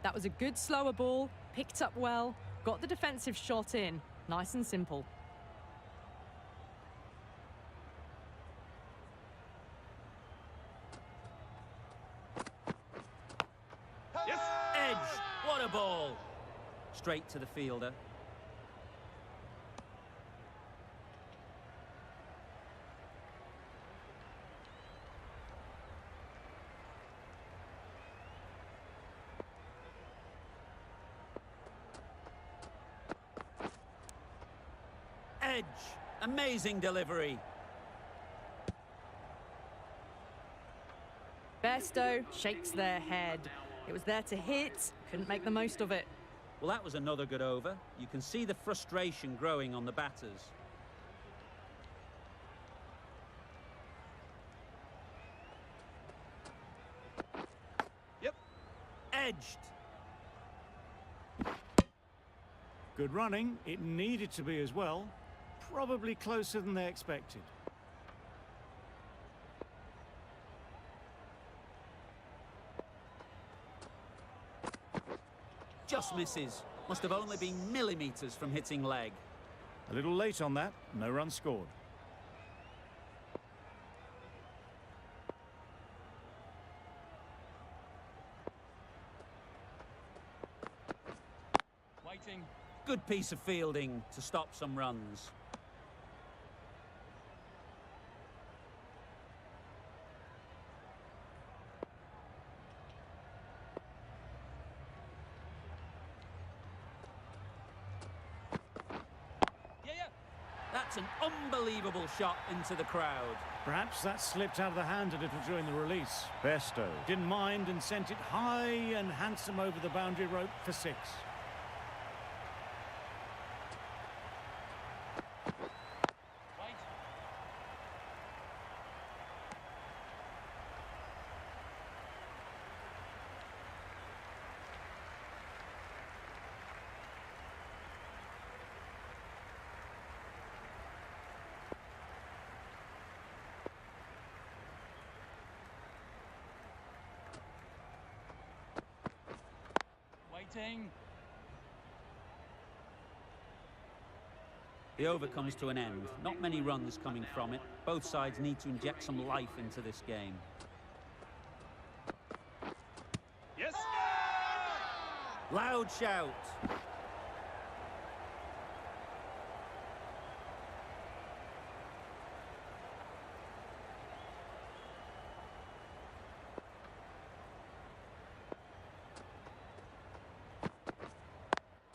That was a good slower ball, picked up well, got the defensive shot in. Nice and simple. Yes! Edge! What a ball! Straight to the fielder. Edge! Amazing delivery. Bairstow shakes their head. It was there to hit, couldn't make the most of it. Well, that was another good over. You can see the frustration growing on the batters. Yep. Edged. Good running. It needed to be as well. Probably closer than they expected. Just misses. Must have only been millimetres from hitting leg. A little late on that. No run scored. Waiting. Good piece of fielding to stop some runs. That's an unbelievable shot into the crowd. Perhaps that slipped out of the hand a little during the release. Bairstow didn't mind and sent it high and handsome over the boundary rope for 6. Wait. Waiting. The over comes to an end. Not many runs coming from it. Both sides need to inject some life into this game. Yes! Loud shout.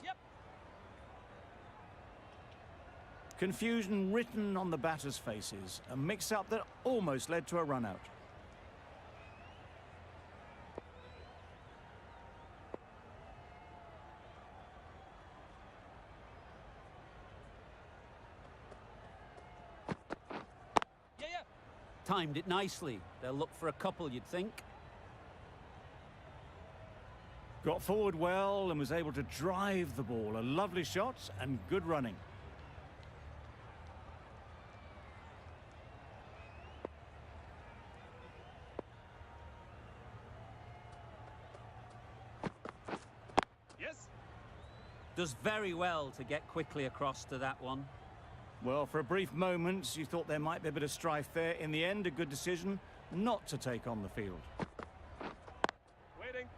Yep. Confusion written on the batters' faces. A mix-up that almost led to a run-out. Yeah. Timed it nicely. They'll look for a couple, you'd think. Got forward well and was able to drive the ball. A lovely shot and good running. Yes. Does very well to get quickly across to that one. Well, for a brief moment, you thought there might be a bit of strife there. In the end, a good decision not to take on the field. Waiting.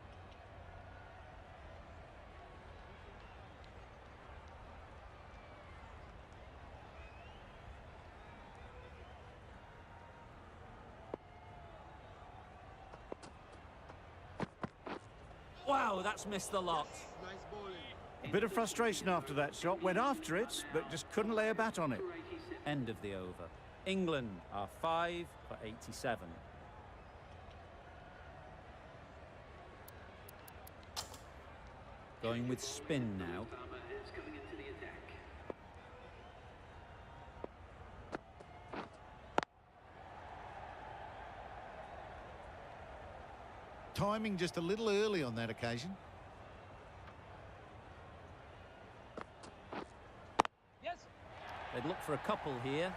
Wow, that's missed the lot. Nice bowling. A bit of frustration after that shot. Went after it, but just couldn't lay a bat on it. End of the over. England are 5 for 87. Going with spin now. Farmer is coming into the attack. Timing just a little early on that occasion. Yes. They'd look for a couple here.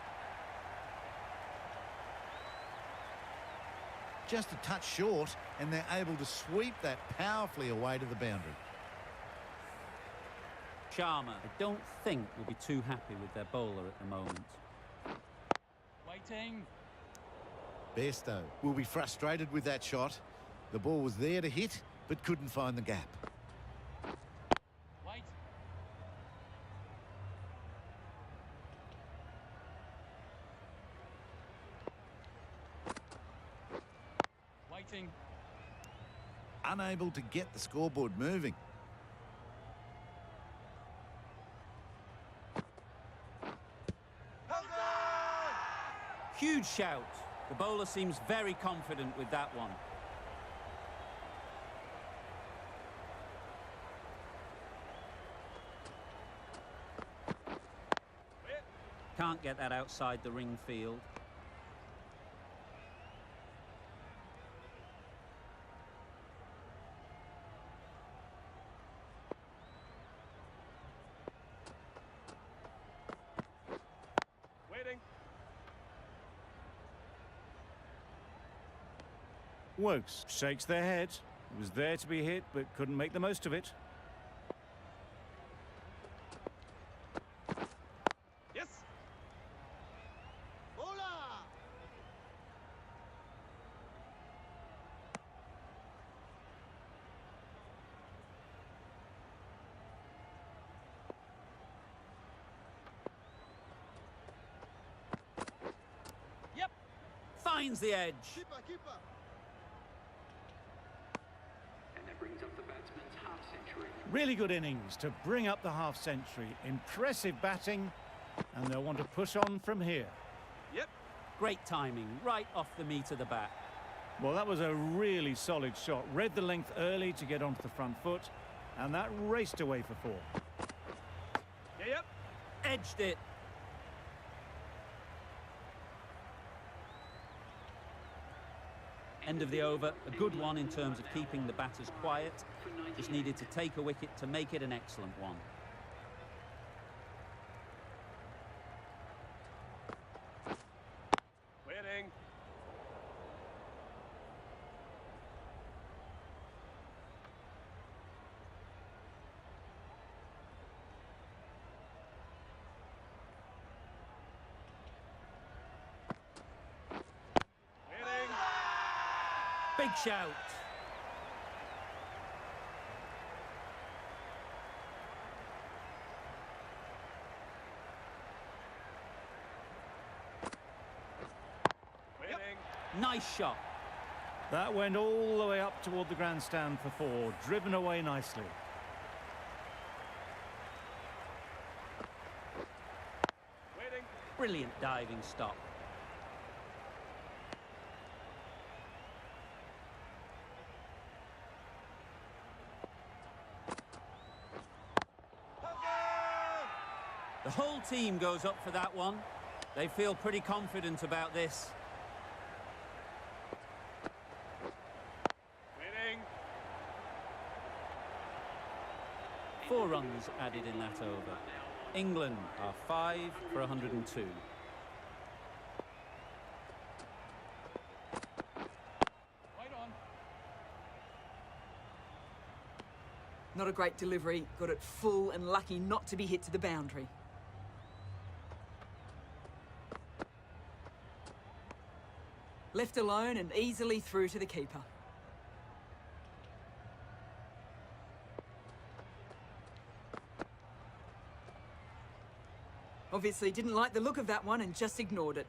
Just a touch short, and they're able to sweep that powerfully away to the boundary. Sharma, I don't think will be too happy with their bowler at the moment. Waiting. Bairstow will be frustrated with that shot. The ball was there to hit, but couldn't find the gap. Wait. Waiting. Unable to get the scoreboard moving. Huge shout. The bowler seems very confident with that one. Can't get that outside the ring field. Waiting. Wokes shakes their head. It was there to be hit, but couldn't make the most of it. Yes. Bowler! Yep. Finds the edge. Keeper, keeper. And that brings up the batsman's half century. Really good innings to bring up the half-century. Impressive batting, and they'll want to push on from here. Yep. Great timing, right off the meat of the bat. Well, that was a really solid shot. Read the length early to get onto the front foot, and that raced away for 4. Yep. Edged it. End of the over. A good one in terms of keeping the batters quiet. Just needed to take a wicket to make it an excellent one. Waiting. Waiting. Big shout. Nice shot. That went all the way up toward the grandstand for 4, driven away nicely. Waiting. Brilliant diving stop. The whole team goes up for that one. They feel pretty confident about this. Waiting. 4 runs added in that over. England are 5 for 102. Right on. Not a great delivery. Got it full and lucky not to be hit to the boundary. Left alone and easily through to the keeper. Obviously didn't like the look of that one and just ignored it.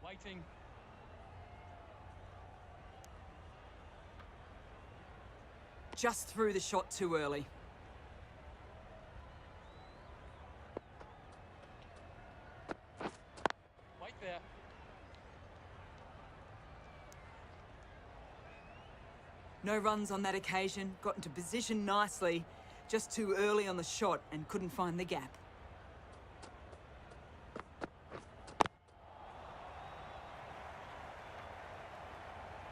Waiting. Just threw the shot too early. Right there. No runs on that occasion, got into position nicely, just too early on the shot and couldn't find the gap.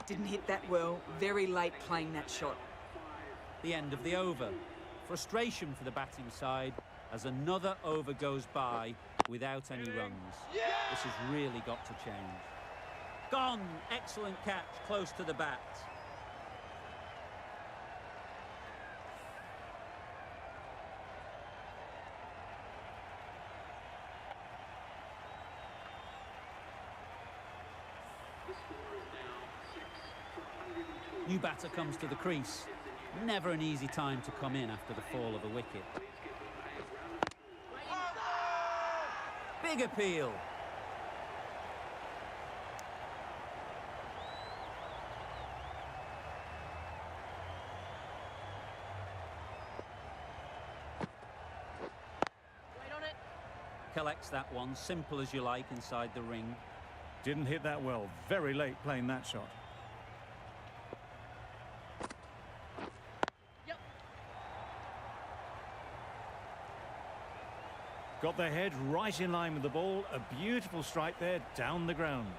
Didn't hit that well, very late playing that shot. The end of the over. Frustration for the batting side as another over goes by without any runs. This has really got to change. Gone! Excellent catch, close to the bat. New batter comes to the crease. Never an easy time to come in after the fall of a wicket. Big appeal. Wait on it. Collects that one, simple as you like, inside the ring. Didn't hit that well. Very late playing that shot. Yep. Got their head right in line with the ball. A beautiful strike there, down the ground.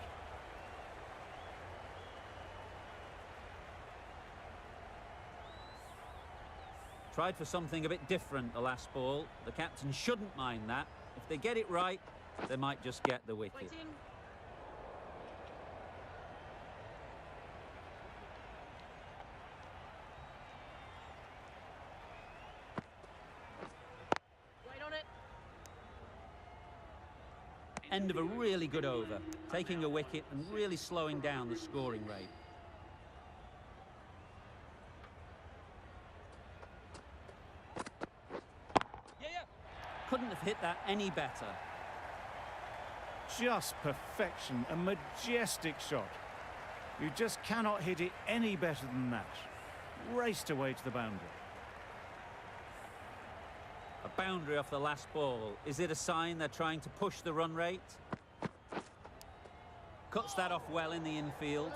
Tried for something a bit different the last ball. The captain shouldn't mind that. If they get it right, they might just get the wicket. Waiting. Wait on it. End of a really good over, taking a wicket and really slowing down the scoring rate. Yeah. Couldn't have hit that any better. Just perfection, a majestic shot. You just cannot hit it any better than that. Raced away to the boundary. A boundary off the last ball. Is it a sign they're trying to push the run rate? Cuts that off well in the infield.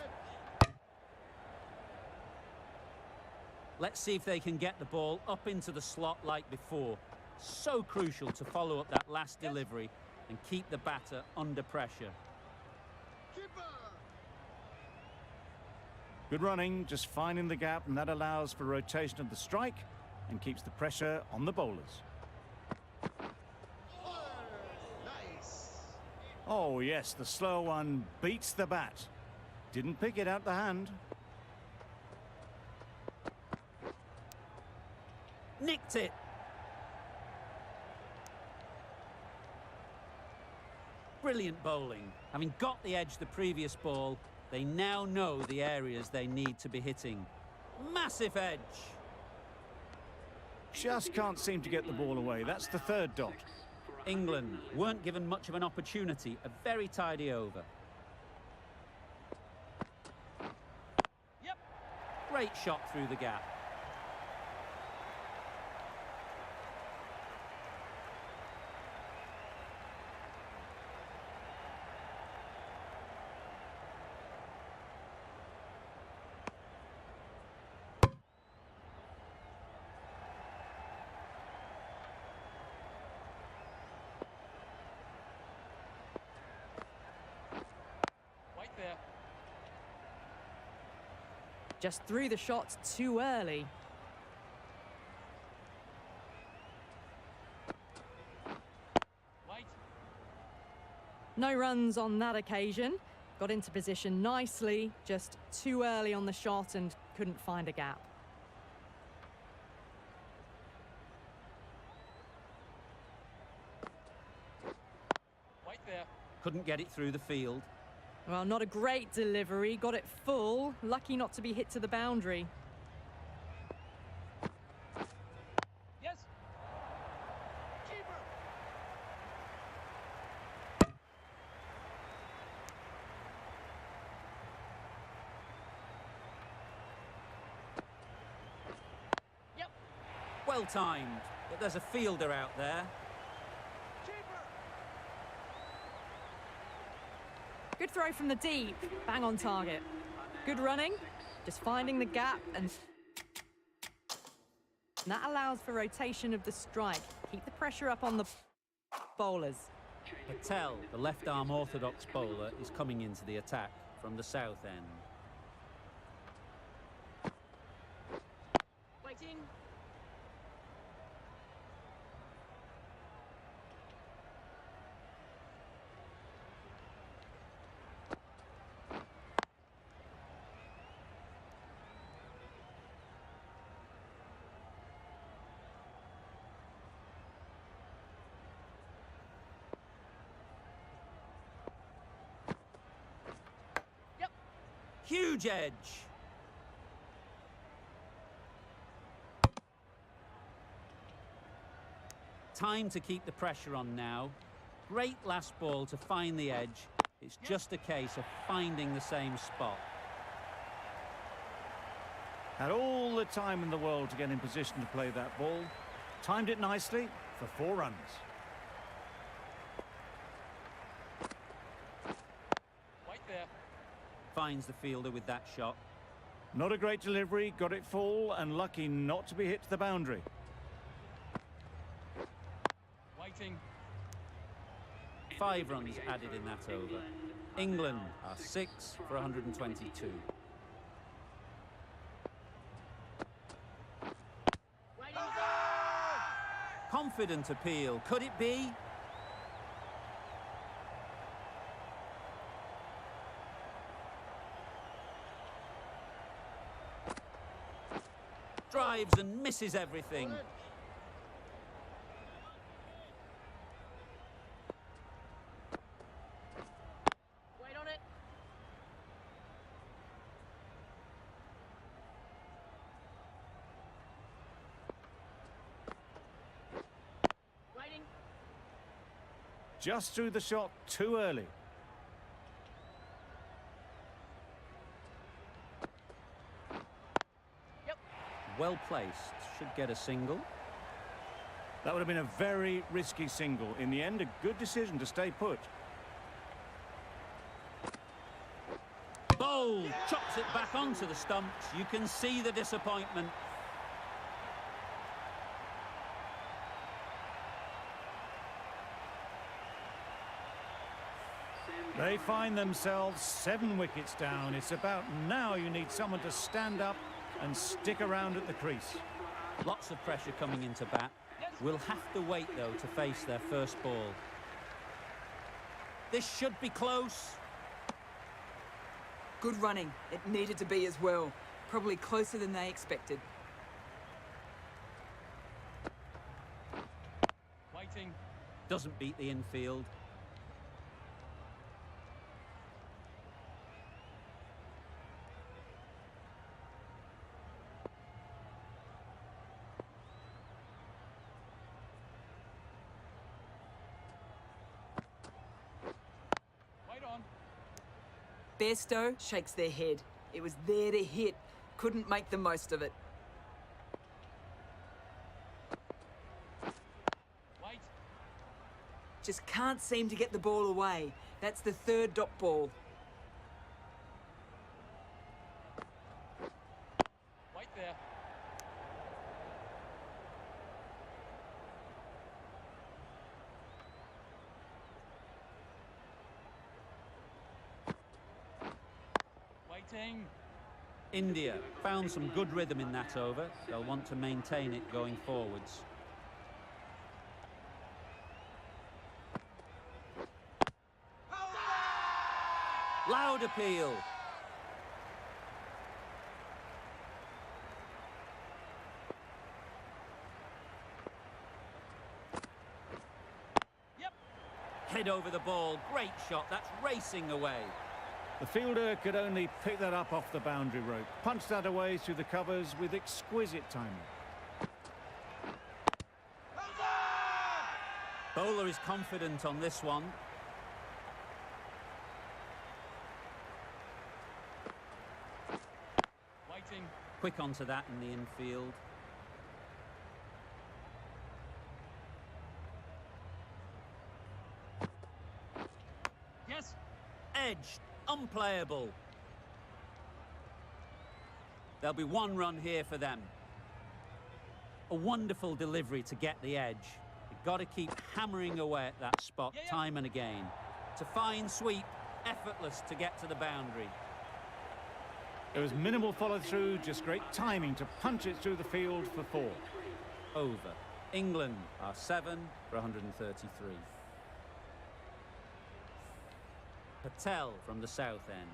Let's see if they can get the ball up into the slot like before. So crucial to follow up that last delivery and keep the batter under pressure. Good running, just finding the gap, and that allows for rotation of the strike and keeps the pressure on the bowlers. Nice. Oh yes, the slow one beats the bat. Didn't pick it out the hand. Nicked it. Brilliant bowling. Having got the edge the previous ball, they now know the areas they need to be hitting. Massive edge. Just can't seem to get the ball away. That's the third dot. England weren't given much of an opportunity. A very tidy over. Yep. Great shot through the gap. White there. Just threw the shot too early. White. No runs on that occasion. Got into position nicely, just too early on the shot and couldn't find a gap. White there. Couldn't get it through the field. Well, not a great delivery. Got it full. Lucky not to be hit to the boundary. Yes. Yep. Well timed, but there's a fielder out there. Good throw from the deep. Bang on target. Good running. Just finding the gap and that allows for rotation of the strike. Keep the pressure up on the bowlers. Patel, the left-arm orthodox bowler, is coming into the attack from the south end. Waiting. Huge edge. Time to keep the pressure on now. Great last ball to find the edge. It's just a case of finding the same spot. Had all the time in the world to get in position to play that ball. Timed it nicely for 4 runs. White there. Finds the fielder with that shot. Not a great delivery, got it full and lucky not to be hit to the boundary. Whiting. 5 runs added in that over. England are 6 for 122. Confident appeal. Could it be? Drives and misses everything. Wait on it. Waiting. Just threw the shot too early. Well placed. Should get a single. That would have been a very risky single. In the end, a good decision to stay put. Bold. Chops it back onto the stumps. You can see the disappointment. They find themselves 7 wickets down. It's about now you need someone to stand up and stick around at the crease. Lots of pressure coming into bat. We'll have to wait, though, to face their first ball. This should be close. Good running. It needed to be as well. Probably closer than they expected. Whiting. Doesn't beat the infield. Bairstow shakes their head. It was there to hit. Couldn't make the most of it. Wait. Just can't seem to get the ball away. That's the third dot ball. Wait there. Waiting. India found some good rhythm in that over. They'll want to maintain it going forwards. Loud appeal. Yep. Head over the ball. Great shot. That's racing away. The fielder could only pick that up off the boundary rope. Punched that away through the covers with exquisite timing. Bowler is confident on this one. Waiting. Quick onto that in the infield. Yes. Edged. Unplayable. There'll be one run here for them. A wonderful delivery to get the edge. You've got to keep hammering away at that spot time and again. It's a fine sweep, effortless to get to the boundary. There was minimal follow-through, just great timing to punch it through the field for 4. Over. England are 7 for 133. Patel from the south end.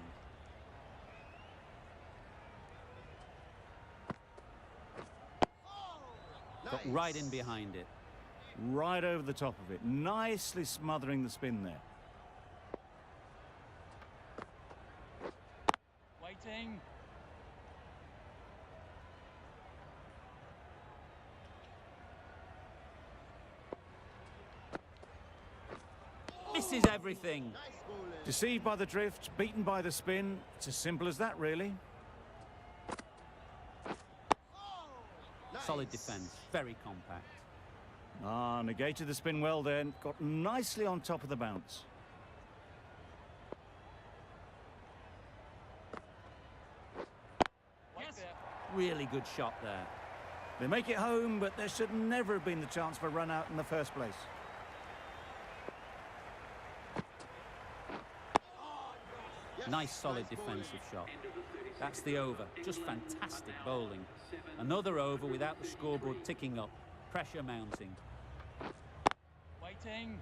Got right in behind it. Right over the top of it, nicely smothering the spin there. Waiting. Misses everything. Deceived by the drift, beaten by the spin. It's as simple as that, really. Solid defence, very compact. Ah, negated the spin well then. Got nicely on top of the bounce. Yes. Really good shot there. They make it home, but there should never have been the chance for a run out in the first place. Nice solid defensive shot. That's the over. Just fantastic bowling. Another over without the scoreboard ticking up. Pressure mounting. Waiting.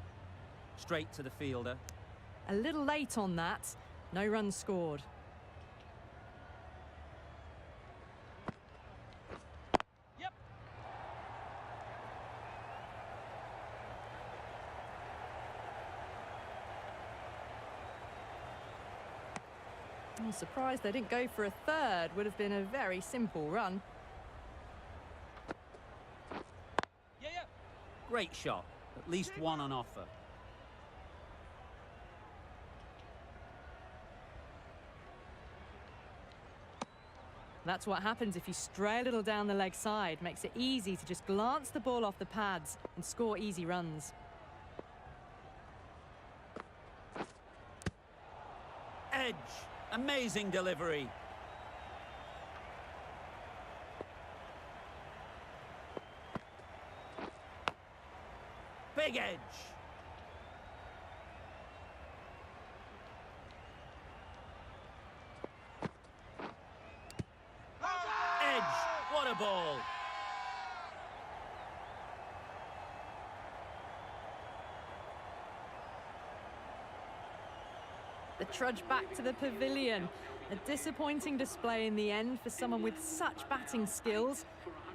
Straight to the fielder. A little late on that. No runs scored. Yep. I'm surprised they didn't go for a third. Would have been a very simple run. Yeah, yeah. Great shot. At least one on offer. That's what happens if you stray a little down the leg side. Makes it easy to just glance the ball off the pads and score easy runs. Edge. Amazing delivery. Big edge. Edge. What a ball. The trudge back to the pavilion. A disappointing display in the end for someone with such batting skills.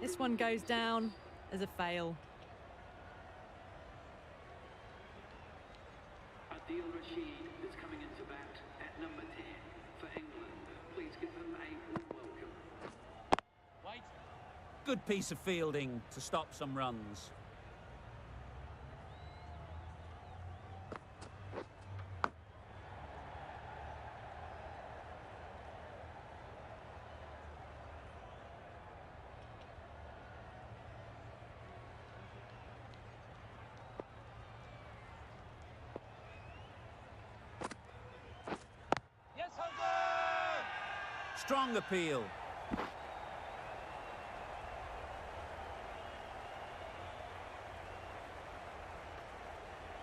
This one goes down as a fail. Adil Rashid is coming into bat at number 10 for England. Please give them a warm welcome. Wait. Good piece of fielding to stop some runs. Strong appeal.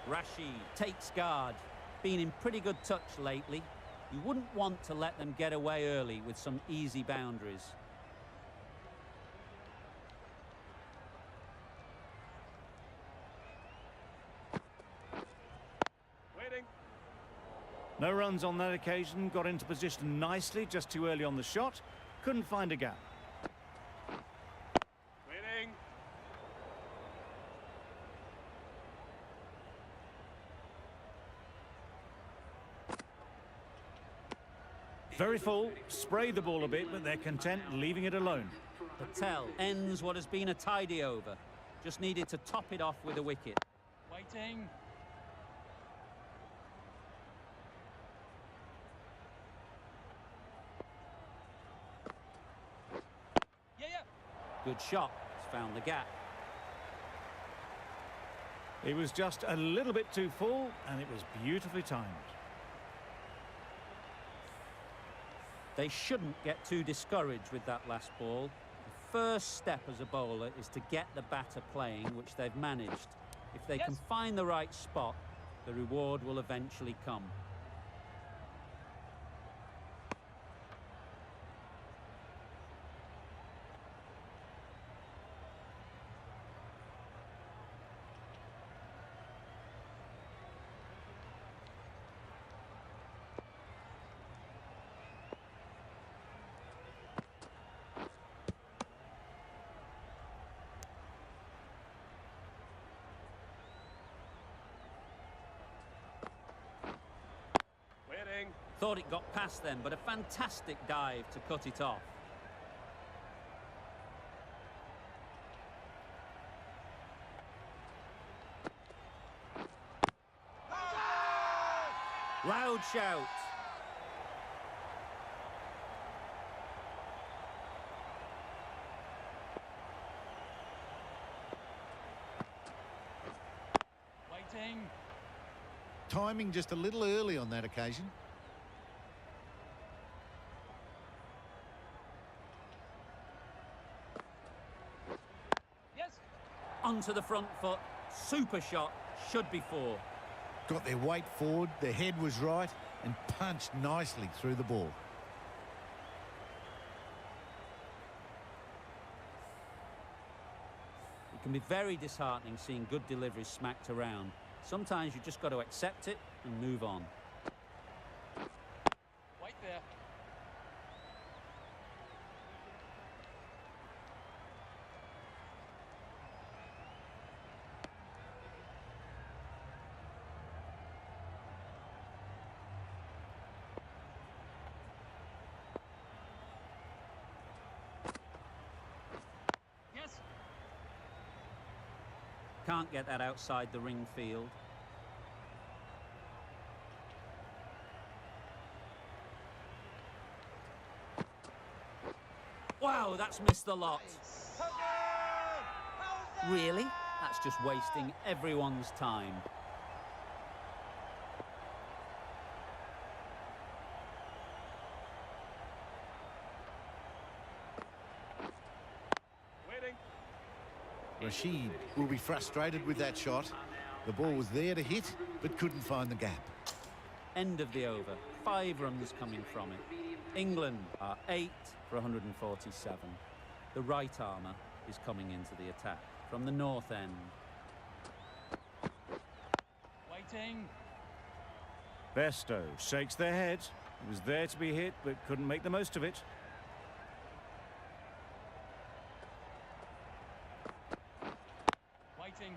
Rashid takes guard. Been in pretty good touch lately. You wouldn't want to let them get away early with some easy boundaries. Waiting. No runs on that occasion, got into position nicely, just too early on the shot. Couldn't find a gap. Waiting. Very full, sprayed the ball a bit, but they're content leaving it alone. Patel ends what has been a tidy over. Just needed to top it off with a wicket. Waiting. Yeah, yeah. Good shot. It's found the gap. It was just a little bit too full, and it was beautifully timed. They shouldn't get too discouraged with that last ball. The first step as a bowler is to get the batter playing, which they've managed. If they can find the right spot, the reward will eventually come. Waiting. Thought it got past them, but a fantastic dive to cut it off. Loud shout. Waiting. Timing just a little early on that occasion. Yes. Onto the front foot. Super shot. Should be four. Got their weight forward, their head was right, and punched nicely through the ball. It can be very disheartening seeing good deliveries smacked around. Sometimes you just got to accept it and move on. Wait there. Yes. Can't get that outside the ring field. Wow, that's missed the lot. Really? That's just wasting everyone's time. Waiting. Rashid will be frustrated with that shot. The ball was there to hit, but couldn't find the gap. End of the over. 5 runs coming from it. England are 8 for 147. The right armour is coming into the attack from the north end. Waiting. Besto shakes their head. It was there to be hit, but couldn't make the most of it. Waiting.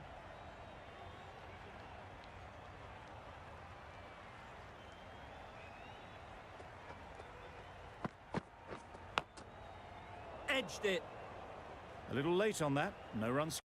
Edged it. A little late on that. No runs.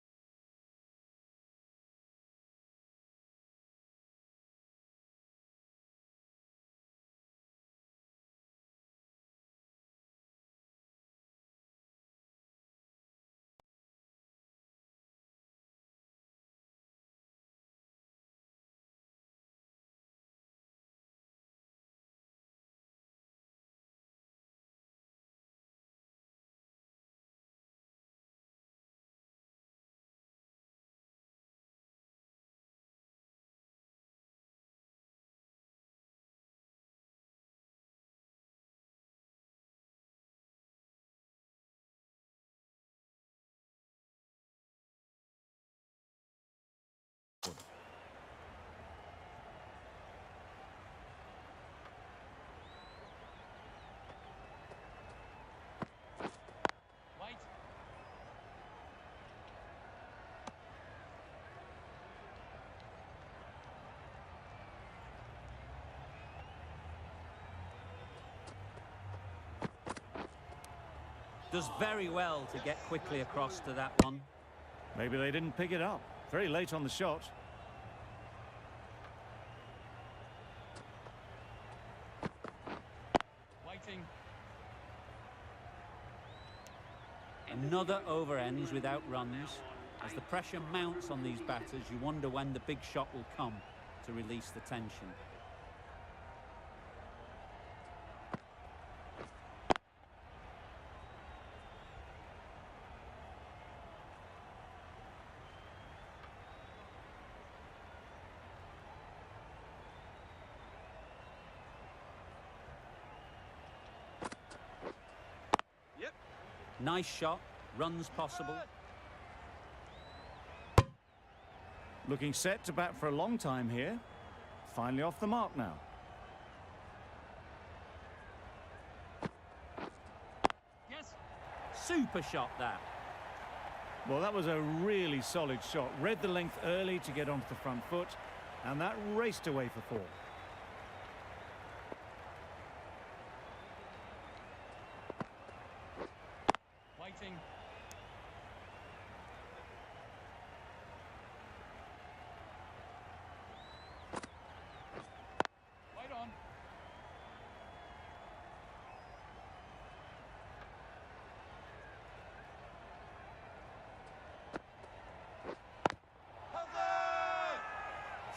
Does very well to get quickly across to that one. Maybe they didn't pick it up. Very late on the shot. Waiting. Another over ends without runs. As the pressure mounts on these batters, you wonder when the big shot will come to release the tension. Nice shot, runs possible. Looking set to bat for a long time here. Finally off the mark now. Yes. Super shot that. Well, that was a really solid shot. Read the length early to get onto the front foot, and that raced away for 4. Waiting. Wait on.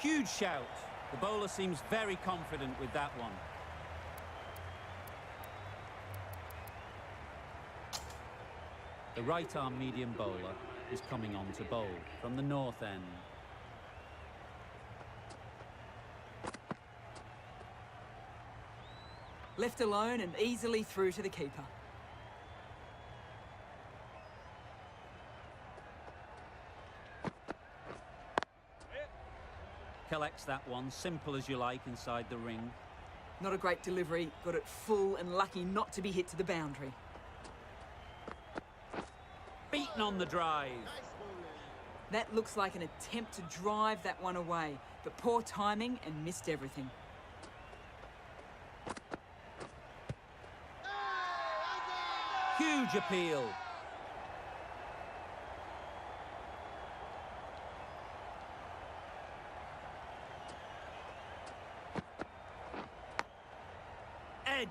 Huge shout. The bowler seems very confident with that one. The right-arm medium bowler is coming on to bowl from the north end. Left alone and easily through to the keeper. Collects that one, simple as you like, inside the ring. Not a great delivery, got it full and lucky not to be hit to the boundary. Beaten on the drive. That looks like an attempt to drive that one away, but poor timing and missed everything. Huge appeal. Edged.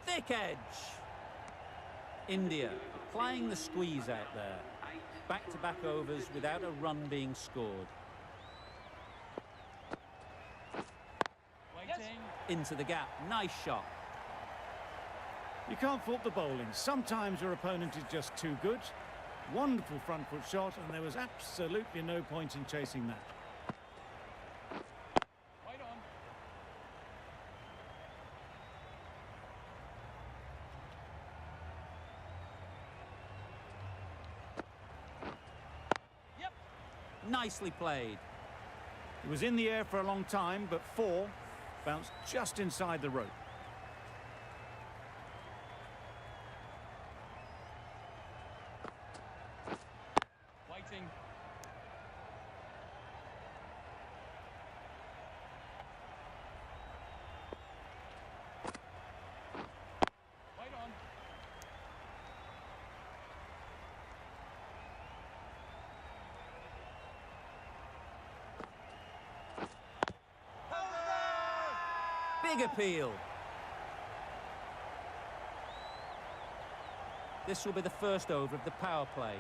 Thick edge. India applying the squeeze out there. Back-to-back overs without a run being scored. Waiting. Into the gap. Nice shot. You can't fault the bowling. Sometimes your opponent is just too good. Wonderful front foot shot, and there was absolutely no point in chasing that. Wait on. Yep. Nicely played. It was in the air for a long time, but 4 bounced just inside the rope. Waiting. Wait on. Big appeal. This will be the first over of the power play.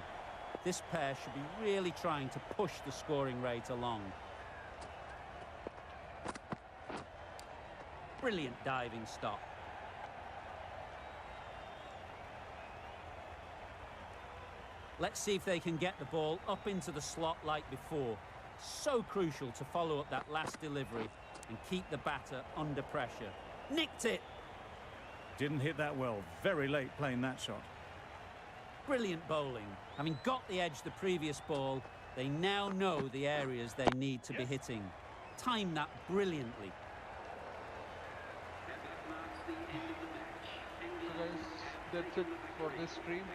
This pair should be really trying to push the scoring rate along. Brilliant diving stop. Let's see if they can get the ball up into the slot like before. So crucial to follow up that last delivery and keep the batter under pressure. Nicked it. Didn't hit that well. Very late playing that shot. Brilliant bowling. Having got the edge the previous ball, they now know the areas they need to be hitting. Time that brilliantly. So guys, that's it for this stream.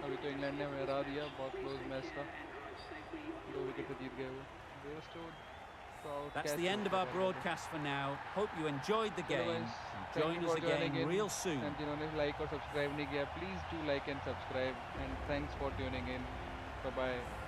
अभी तो England ने हमें हरा दिया, बहुत close match था, 2 wicket पे जीत गए वो. They were still proud. That's the end of our broadcast for now. Hope you enjoyed the game. Join us again real soon. And जिन्होंने like और subscribe नहीं किया, please do like and subscribe. And thanks for tuning in. Bye bye.